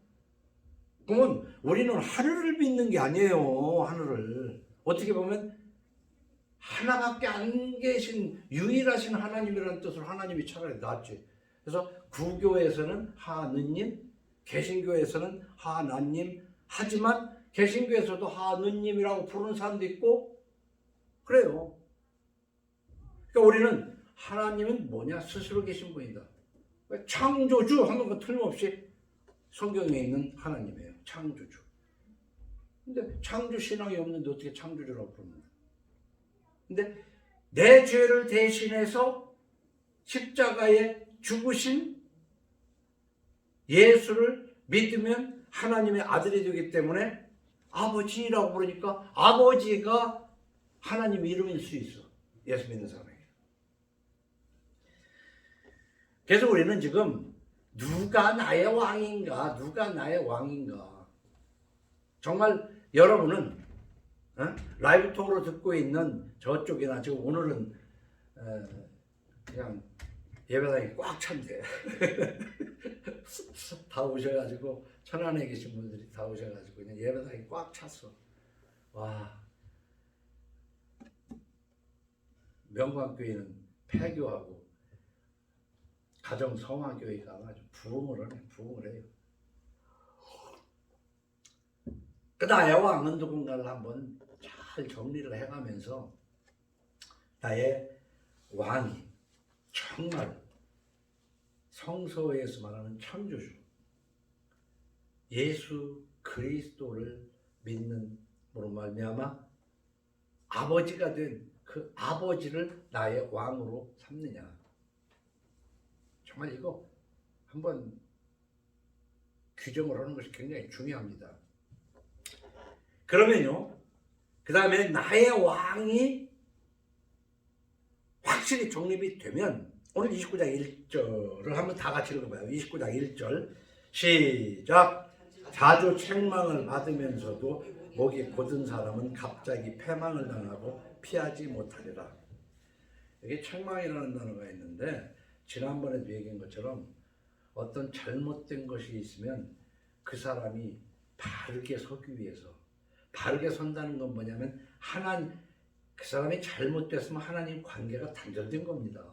그러면 우리는 하늘을 믿는 게 아니에요. 하늘을 어떻게 보면 하나밖에 안 계신 유일하신 하나님이라는 뜻으로 하나님이 차라리 낫지. 그래서 구교에서는 하느님, 개신교에서는 하나님, 하지만 개신교에서도 하느님이라고 부르는 사람도 있고 그래요. 그러니까 우리는 하나님은 뭐냐? 스스로 계신 분이다. 창조주 하는 거 틀림없이 성경에 있는 하나님이에요. 창조주. 근데 창조 신앙이 없는데 어떻게 창조주라고 부릅니까? 근데 내 죄를 대신해서 십자가에 죽으신 예수를 믿으면 하나님의 아들이 되기 때문에 아버지라고 부르니까 아버지가 하나님 이름일 수 있어. 예수 믿는 사람에게. 그래서 우리는 지금 누가 나의 왕인가? 누가 나의 왕인가? 정말 여러분은 라이브 톡으로 듣고 있는 저쪽이나 지금 오늘은 그냥 예배당이 꽉 찬대. 다 오셔가지고 천안에 계신 분들이 다 오셔가지고 그냥 예배당이 꽉 찼어. 와, 명광교회는 폐교하고 가정 성화교회가 아주 부흥을 하네. 부흥을 해요. 그 나의 왕은 누군가를 한번 잘 정리를 해가면서 나의 왕이 정말 성서에서 말하는 창조주 예수 그리스도를 믿는 으로 말미암아 아버지가 된 그 아버지를 나의 왕으로 삼느냐. 정말 이거 한번 규정을 하는 것이 굉장히 중요합니다. 그러면요, 그 다음에 나의 왕이 확실히 정립이 되면 오늘 29장 1절을 한번 다 같이 읽어봐요. 29장 1절 시작. 자주 책망을 받으면서도 목이 곧은 사람은 갑자기 패망을 당하고 피하지 못하리라. 여기 책망이라는 단어가 있는데 지난번에도 얘기한 것처럼 어떤 잘못된 것이 있으면 그 사람이 바르게 서기 위해서, 바르게 선다는 건 뭐냐면 그 사람이 잘못됐으면 하나님 관계가 단절된 겁니다.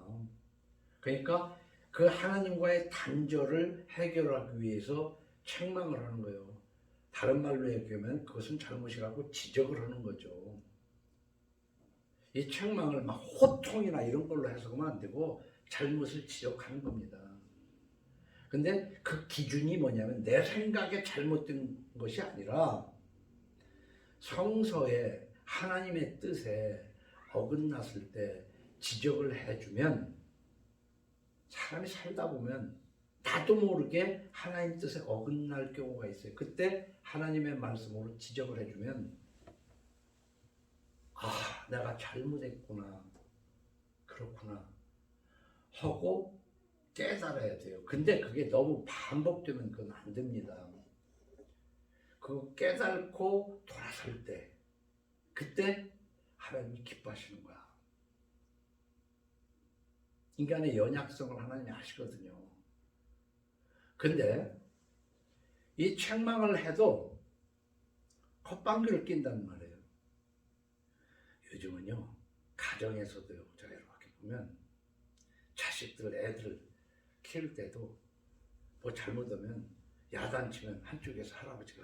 그러니까 그 하나님과의 단절을 해결하기 위해서 책망을 하는 거예요. 다른 말로 얘기하면 그것은 잘못이라고 지적을 하는 거죠. 이 책망을 막 호통이나 이런 걸로 해석하면 안 되고 잘못을 지적하는 겁니다. 근데 그 기준이 뭐냐면 내 생각에 잘못된 것이 아니라 성서에 하나님의 뜻에 어긋났을 때 지적을 해주면 사람이 살다 보면 나도 모르게 하나님 뜻에 어긋날 경우가 있어요. 그때 하나님의 말씀으로 지적을 해주면 내가 잘못했구나, 그렇구나 하고 깨달아야 돼요. 근데 그게 너무 반복되면 그건 안 됩니다. 그거 깨닫고 돌아설 때 그때 하나님이 기뻐하시는 거야. 인간의 연약성을 하나님이 아시거든요. 근데 이 책망을 해도 콧방귀를 낀단 말이에요. 요즘은요, 가정에서도요, 제가 이렇게 보면 자식들, 애들 키울 때도 뭐 잘못하면 야단치면 한쪽에서 할아버지가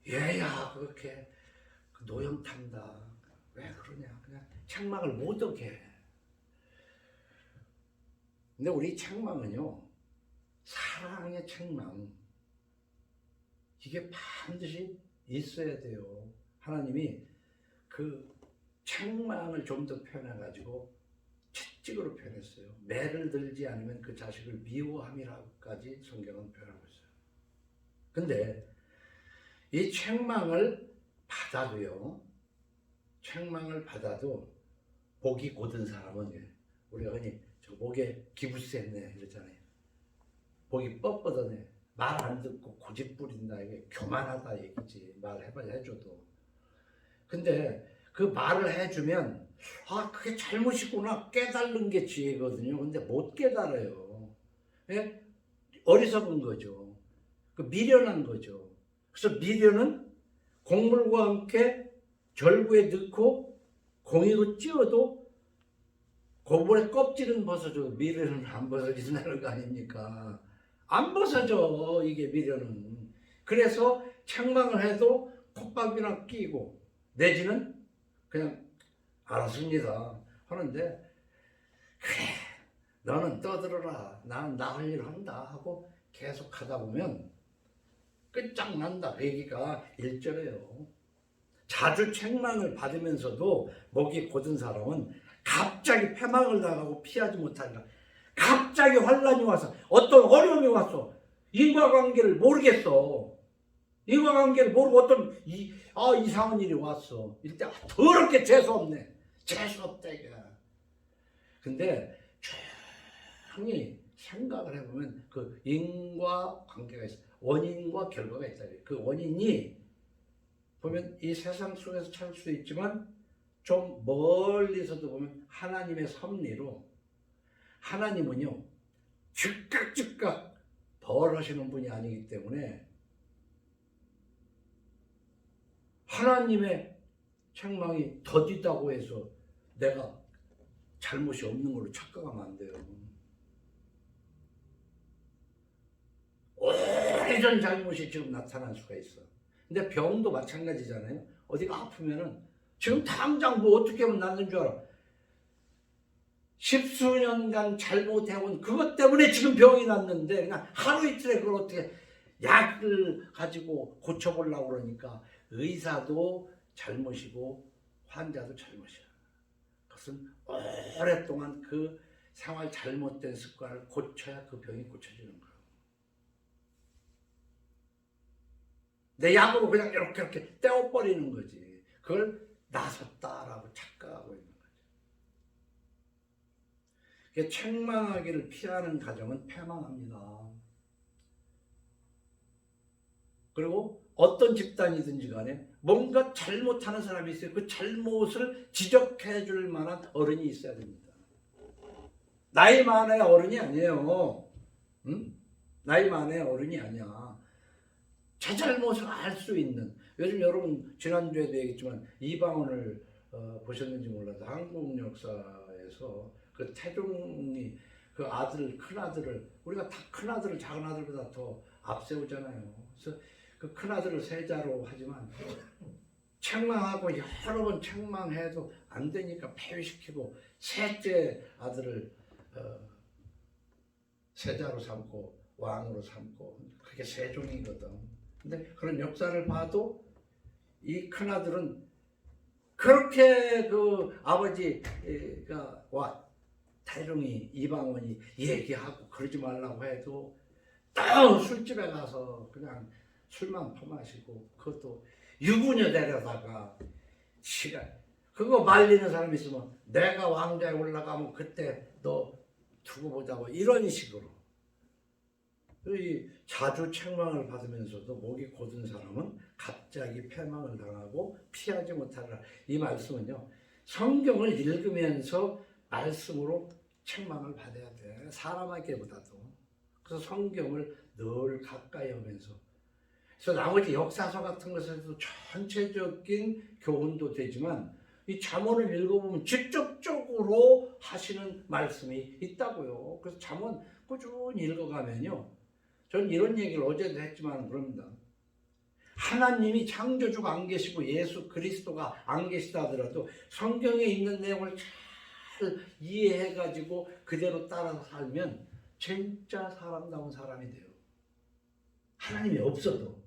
얘야 그렇게 노형 탄다. 왜 그러냐. 그냥 책망을 못 오게 해. 근데 우리 책망은요, 사랑의 책망, 이게 반드시 있어야 돼요. 하나님이 그 책망을 좀 더 표현해가지고 채찍으로 표현했어요. 매를 들지 않으면 그 자식을 미워함이라고까지 성경은 표현하고 있어요. 근데 이 책망을 받아도요, 책망을 받아도 복이 곧은 사람은, 우리가 흔히 저 목에 기부세네 이러잖아요. 복이 뻣뻣하네. 말 안 듣고 고집 부린다. 이게 교만하다 얘기지. 말해봐야 해줘도. 근데 그 말을 해주면 아 그게 잘못이구나 깨달는 게 지혜거든요. 근데 못 깨달아요. 예? 어리석은 거죠. 그 미련한 거죠. 그래서 미련은 곡물과 함께 절구에 넣고 공이고 찧어도 곡물의 껍질은 벗어져도 미련은 안 벗어진다는 거 아닙니까? 안 벗어져 이게 미련은. 그래서 책망을 해도 콧방귀나 끼고 내지는 그냥 알았습니다 하는데, 그래 너는 떠들어라 나는 나 할 일 한다 하고 계속 하다 보면 끝장난다. 그 얘기가 1절이에요. 자주 책망을 받으면서도 목이 곧은 사람은 갑자기 패망을 당하고 피하지 못한다. 갑자기 환란이 와서 어떤 어려움이 왔어. 인과관계를 모르겠어. 인과관계를 모르고 어떤 이상한 일이 왔어. 이때 더럽게 재수없네. 재수없다 이게. 근데 조용히 생각을 해보면 그 인과관계가 있어. 원인과 결과가 있다. 그 원인이 보면 이 세상 속에서 찾을 수 있지만 좀 멀리서도 보면 하나님의 섭리로, 하나님은요 즉각 벌하시는 분이 아니기 때문에 하나님의 책망이 더디다고 해서 내가 잘못이 없는 걸로 착각하면 안 돼요. 오래전 잘못이 지금 나타날 수가 있어. 근데 병도 마찬가지잖아요. 어디가 아프면은 지금 당장 뭐 어떻게 하면 낫는 줄 알아. 십수년간 잘못해온 그것 때문에 지금 병이 났는데 그냥 하루 이틀에 그걸 어떻게 약을 가지고 고쳐보려고 그러니까 의사도 잘못이고 환자도 잘못이야. 그것은 오랫동안 그 생활 잘못된 습관을 고쳐야 그 병이 고쳐지는 거야. 내 약으로 그냥 이렇게 떼어버리는 거지. 그걸 나섰다라고 착각하고 있는 거죠. 책망하기를 피하는 가정은 패망합니다. 그리고 어떤 집단이든지 간에 뭔가 잘못하는 사람이 있어요. 그 잘못을 지적해 줄 만한 어른이 있어야 됩니다. 나이 많아야 어른이 아니에요. 응? 나이 많아야 어른이 아니야. 제 잘못을 알 수 있는. 요즘 여러분 지난주에도 얘기했지만 이방원을 보셨는지 몰라도 한국 역사에서 그 태종이 그 아들, 큰아들을, 우리가 다 큰아들을 작은 아들보다 더 앞세우잖아요. 그래서 그 큰아들을 세자로 하지만 책망하고 여러 번 책망해도 안 되니까 폐위시키고 셋째 아들을 세자로 삼고 왕으로 삼고, 그게 세종이거든. 근데 그런 역사를 봐도 이 큰아들은 그렇게 그 아버지가 태종이 이방원이 얘기하고 그러지 말라고 해도 또 술집에 가서 그냥 술만 퍼마시고, 그것도 유부녀 데려다가 시간 그거 말리는 사람이 있으면 내가 왕좌에 올라가면 그때 너 두고 보자고, 이런 식으로. 이 자주 책망을 받으면서도 목이 곧은 사람은 갑자기 패망을 당하고 피하지 못하리라. 이 말씀은요 성경을 읽으면서 말씀으로 책망을 받아야 돼. 사람에게보다도. 그래서 성경을 늘 가까이 하면서. 그래서 나머지 역사서 같은 것에서도 전체적인 교훈도 되지만 이 잠언을 읽어보면 직접적으로 하시는 말씀이 있다고요. 그래서 잠언 꾸준히 읽어가면요. 저는 이런 얘기를 어제도 했지만 그럽니다. 하나님이 창조주가 안 계시고 예수 그리스도가 안 계시다 하더라도 성경에 있는 내용을 잘 이해해가지고 그대로 따라서 살면 진짜 사람다운 사람이 돼요. 하나님이 없어도.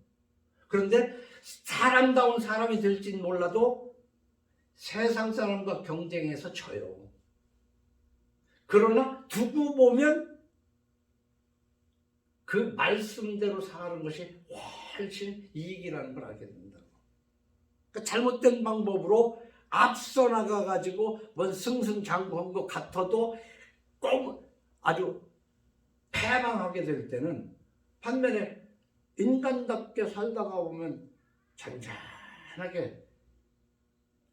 그런데 사람다운 사람이 될지는 몰라도 세상 사람과 경쟁해서 져요. 그러나 두고 보면 그 말씀대로 사는 것이 훨씬 이익이라는 걸 알게 된다. 그러니까 잘못된 방법으로 앞서 나가가지고 뭔 승승장구한 것 같아도 꼭 아주 패망하게 될 때는 반면에 인간답게 살다가 보면 잔잔하게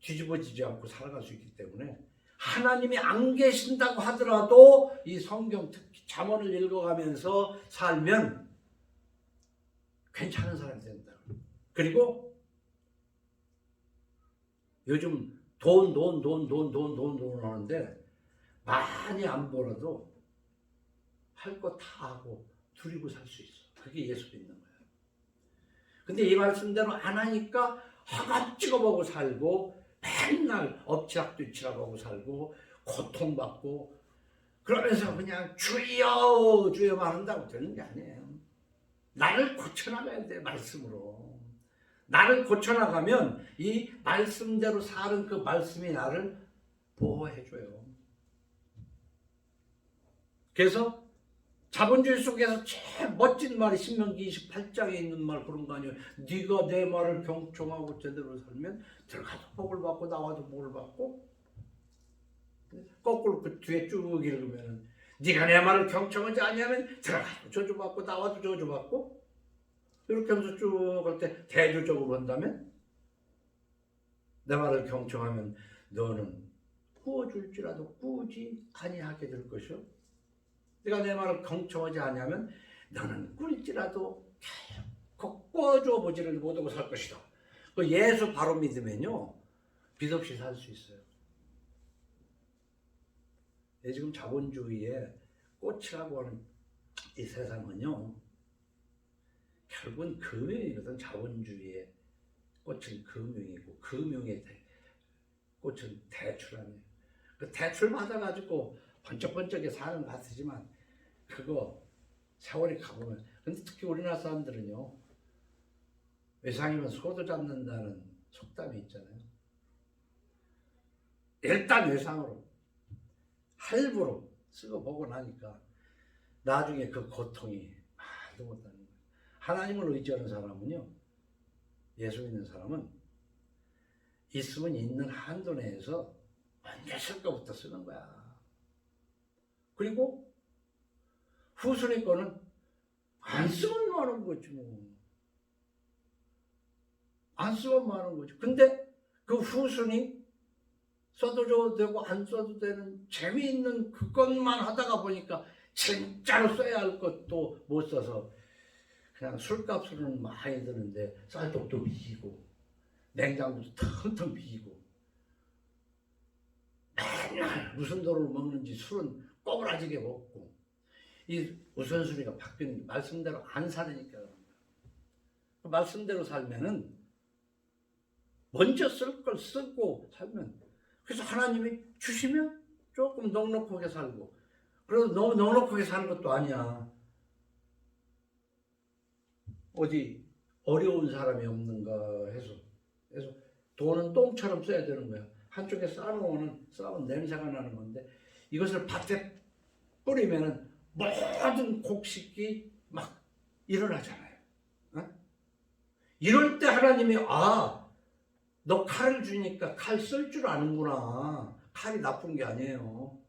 뒤집어지지 않고 살아갈 수 있기 때문에 하나님이 안 계신다고 하더라도 이 성경 특히 잠언을 읽어가면서 살면 괜찮은 사람이 된다. 그리고 요즘 돈 하는데 많이 안 벌어도 할 거 다 하고 누리고 살 수 있어. 그게 예수 믿는 거야. 근데 이 말씀대로 안 하니까 허겁지겁하고 살고 맨날 엎치락뒤치락하고 살고 고통받고 그러면서 그냥 주여 주여만 한다고 되는 게 아니에요. 나를 고쳐나가야 돼. 말씀으로. 나를 고쳐나가면 이 말씀대로 사는 그 말씀이 나를 보호해줘요. 그래서 자본주의 속에서 제일 멋진 말이 신명기 28장에 있는 말 그런 거 아니에요. 네가 내 말을 경청하고 제대로 살면 들어가도 복을 받고 나와도 복을 받고. 거꾸로 그 뒤에 쭉 읽으면 네가 내 말을 경청하지 않으면 들어가도 저주받고 나와도 저주받고. 이렇게 하면서 쭉 할 때 대조적으로 한다면 내 말을 경청하면 너는 구워줄지라도 꾸지 아니하게 될 것이요. 네가 내 말을 경청하지 않으면 너는 꿀지라도 결코 구워줘 보지를 못하고 살 것이다. 그 예수 바로 믿으면요 빚없이 살 수 있어요. 지금 자본주의의 꽃이라고 하는 이 세상은요 결국은 금융이거든. 자본주의의 꽃은 금융이고 금융의 꽃은 대출 아니에요. 그 대출 받아가지고 번쩍번쩍하게 사는 것 같으지만 그거 세월이 가보면 근데 특히 우리나라 사람들은요 외상이면 소도 잡는다는 속담이 있잖아요. 일단 외상으로 할부로 쓰고 보고 나니까 나중에 그 고통이 말도 못하는 거예요. 하나님을 의지하는 사람은요 예수 믿는 사람은 있으면 있는 한도 내에서 언제 쓸 거부터 쓰는 거야. 그리고 후순위 거는 안 쓰면 많은 거지 뭐. 안 쓰면 많은 거지. 근데 그 후순위 써도 되고 안 써도 되는 재미있는 그것만 하다가 보니까 진짜로 써야 할 것도 못 써서 그냥 술값으로는 많이 드는데 쌀떡도 미기고 냉장고도 텅텅 비기고 맨날 무슨 돈으로 먹는지 술은 꼬부라지게 먹고 이 우선순위가 바뀌는 게 말씀대로 안 살으니까 그 말씀대로 살면은 먼저 쓸 걸 쓰고 살면 그래서 하나님이 주시면 조금 넉넉하게 살고 그래도 너무 넉넉하게 사는 것도 아니야. 어디 어려운 사람이 없는가 해서 그래서 돈은 똥처럼 써야 되는 거야. 한쪽에 쌓아놓으면 냄새가 나는 건데 이것을 밭에 뿌리면은 모든 곡식이 막 일어나잖아요. 어? 이럴 때 하나님이 너 칼을 주니까 칼 쓸 줄 아는구나. 칼이 나쁜 게 아니에요.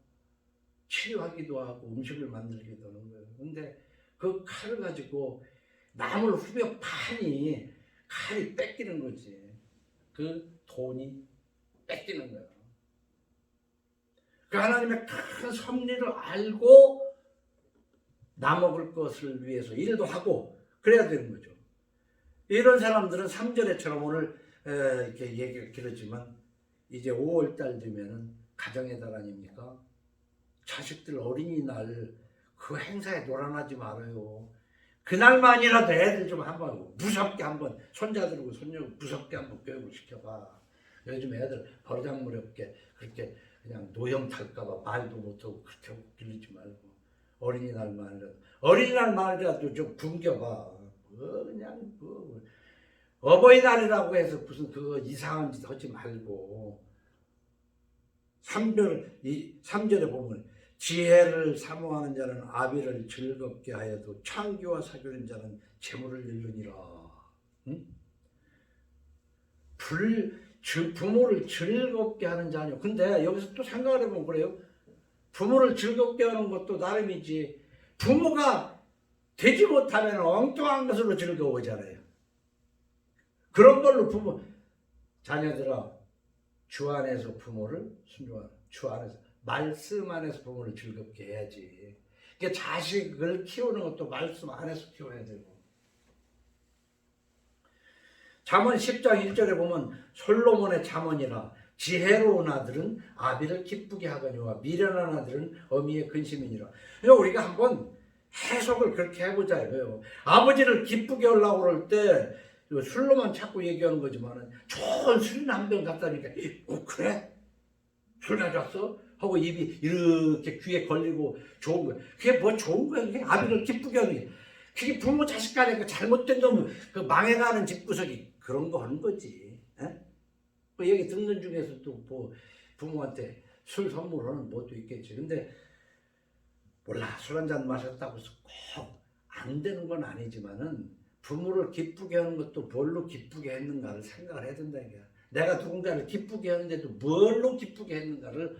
치료하기도 하고 음식을 만들기도 하는 거예요. 근데 그 칼을 가지고 나물 후벼 파니 칼이 뺏기는 거지. 그 돈이 뺏기는 거예요. 그 하나님의 큰 섭리를 알고 나 먹을 것을 위해서 일도 하고 그래야 되는 거죠. 이런 사람들은 3절에처럼 오늘 이렇게 얘기가 길었지만 이제 5월달 되면은 가정의 달 아닙니까? 자식들 어린이날 그 행사에 놀아나지 말아요. 그날만이라도 애들 좀 한번 무섭게 한번 손자 들고 손녀 무섭게 한번 교육을 시켜봐. 요즘 애들 버르장머리 그렇게 그냥 노형 탈까봐 말도 못하고 그렇게 길리지 말고 어린이날만이라도 좀 굶겨봐. 그냥 어버이날이라고 해서 무슨 그거 이상한 짓 하지 말고 3절에 보면 지혜를 사모하는 자는 아비를 즐겁게 하여도 창기와 사귀는 자는 재물을 잃느니라. 응? 부모를 즐겁게 하는 자녀. 근데 여기서 또 생각을 해보면 그래요. 부모를 즐겁게 하는 것도 나름이지. 부모가 되지 못하면 엉뚱한 것으로 즐거워하잖아요. 그런 걸로 자녀들아 주 안에서 부모를 순종하라. 주 안에서 말씀 안에서 부모를 즐겁게 해야지. 그러니까 자식을 키우는 것도 말씀 안에서 키워야 되고. 잠언 10장 1절에 보면 솔로몬의 잠언이라 지혜로운 아들은 아비를 기쁘게 하거니와 미련한 아들은 어미의 근심이니라. 그러니까 우리가 한번 해석을 그렇게 해보자 이거예요. 아버지를 기쁘게 하려고 그럴 때 술로만 자꾸 얘기하는 거지만은 좋은 술 한 병 갖다 니까 그래? 술 가져왔어? 하고 입이 이렇게 귀에 걸리고 좋은 거야. 그게 뭐 좋은 거야? 그게 아비를 기쁘게 하는 게. 그게 부모 자식 간에 그 잘못된 놈, 그 망해가는 집구석이 그런 거 하는 거지. 그 얘기 듣는 중에서도 뭐 부모한테 술 선물하는 것도 있겠지. 근데 몰라 술 한잔 마셨다고 해서 꼭 안 되는 건 아니지만은 부모를 기쁘게 하는 것도 뭘로 기쁘게 했는가를 생각을 해야 된다 이게. 내가 누군가를 기쁘게 하는데도 뭘로 기쁘게 했는가를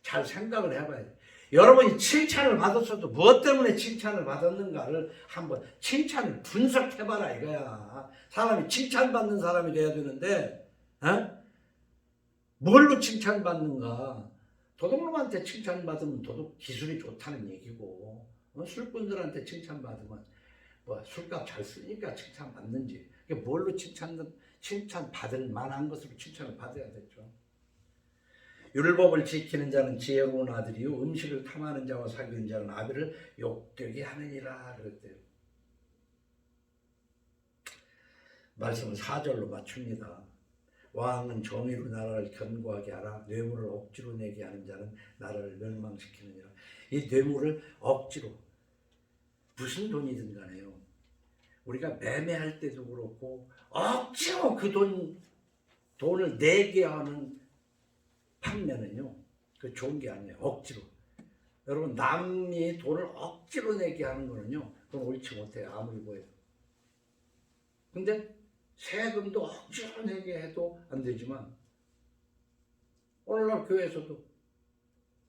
잘 생각을 해봐야 돼. 여러분이 칭찬을 받았어도 무엇 때문에 칭찬을 받았는가를 한번 칭찬을 분석해봐라 이거야. 사람이 칭찬받는 사람이 돼야 되는데 뭘로 칭찬받는가. 도둑놈한테 칭찬받으면 도둑 기술이 좋다는 얘기고 술꾼들한테 칭찬받으면 뭐 술값 잘 쓰니까 칭찬받는지. 뭘로 칭찬받을 만한 것으로 칭찬을 받아야 되죠. 율법을 지키는 자는 지혜로운 아들이요 음식을 탐하는 자와 사귀는 자는 아비를 욕되게 하느니라 그랬대요. 말씀을 4절로 맞춥니다. 왕은 정의로 나라를 견고하게 하라. 뇌물을 억지로 내게 하는 자는 나라를 멸망시키느니라. 이 뇌물을 억지로 무슨 돈이든 간에요. 우리가 매매할 때도 그렇고 억지로 그 돈을 내게 하는 판매는요. 그 좋은 게 아니에요. 억지로. 여러분 남이 돈을 억지로 내게 하는 거는요. 그건 옳지 못해요. 아무리 보여도. 근데 세금도 억지로 내게 해도 안 되지만 오늘날 교회에서도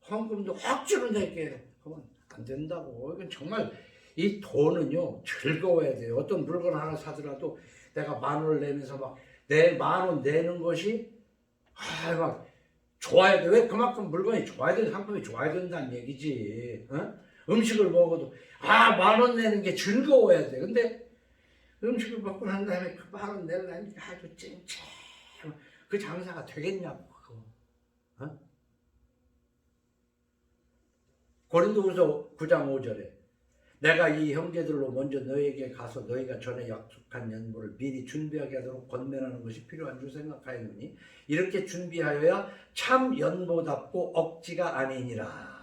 헌금도 억지로 내게 하면 안 된다고. 이건 정말 이 돈은요 즐거워야 돼요. 어떤 물건 하나 사더라도 내가 10,000원을 내면서 막 내 10,000원 내는 것이 막 좋아야 돼. 왜? 그만큼 물건이 좋아야 되는 상품이 좋아야 된다는 얘기지. 음식을 먹어도 10,000원 내는 게 즐거워야 돼. 근데 음식을 먹고 난 다음에 그 10,000원 내려니까 아주 찡찡. 그 장사가 되겠냐고 그거. 고린도후서 9장 5절에 내가 이 형제들로 먼저 너에게 가서 너희가 전에 약속한 연보를 미리 준비하게 하도록 권면하는 것이 필요한 줄 생각하였느니 이렇게 준비하여야 참 연보답고 억지가 아니니라.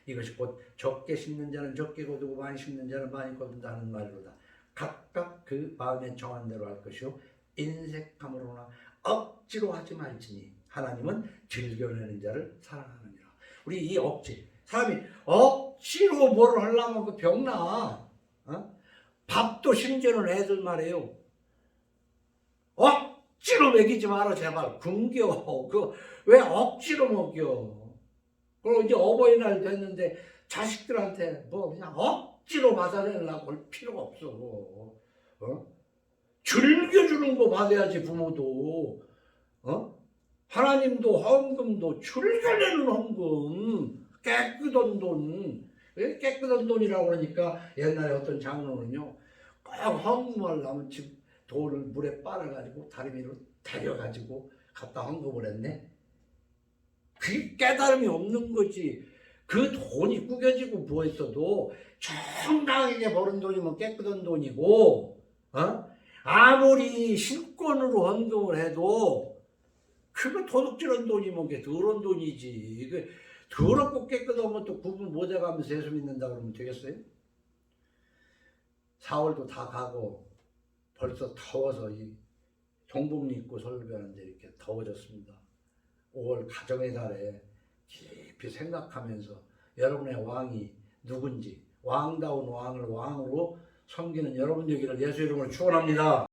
이것이 곧 적게 심는 자는 적게 거두고 많이 심는 자는 많이 거둔다 하는 말로다. 각각 그 마음에 정한 대로 할 것이요 인색함으로나 억지로 하지 말지니 하나님은 즐겨내는 자를 사랑하느니라. 우리 이 억지, 사람이 억지로 뭘 하려면 그 병나. 밥도 심지어는 애들 말이에요. 억지로 먹이지 마라 제발. 굶겨. 왜 억지로 먹여. 그리고 이제 어버이날 됐는데 자식들한테 뭐 그냥 억지로 받아내려고 할 필요가 없어. 즐겨주는 거 받아야지 부모도. 하나님도 헌금도 출가내는 헌금, 깨끗한 돈, 왜 깨끗한 돈이라고 그러니까 옛날에 어떤 장로는요 꼭 헌금하려면 집 돈을 물에 빨아가지고 다리미로 데려가지고 갖다 헌금을 했네. 그게 깨달음이 없는 거지. 그 돈이 구겨지고 뭐했어도 정당하게 버는 돈이면 깨끗한 돈이고, 아무리 신권으로 헌금을 해도 그거 도둑질한 돈이면 그게 더러운 돈이지. 그 더럽고 깨끗한 것도 구분 못해가면서 예수 믿는다 그러면 되겠어요? 4월도 다 가고 벌써 더워서 이 종복리 입고 설교하는데 이렇게 더워졌습니다. 5월 가정의 달에 깊이 생각하면서 여러분의 왕이 누군지, 왕다운 왕을 왕으로 섬기는 여러분 되기를 예수 이름으로 축원합니다.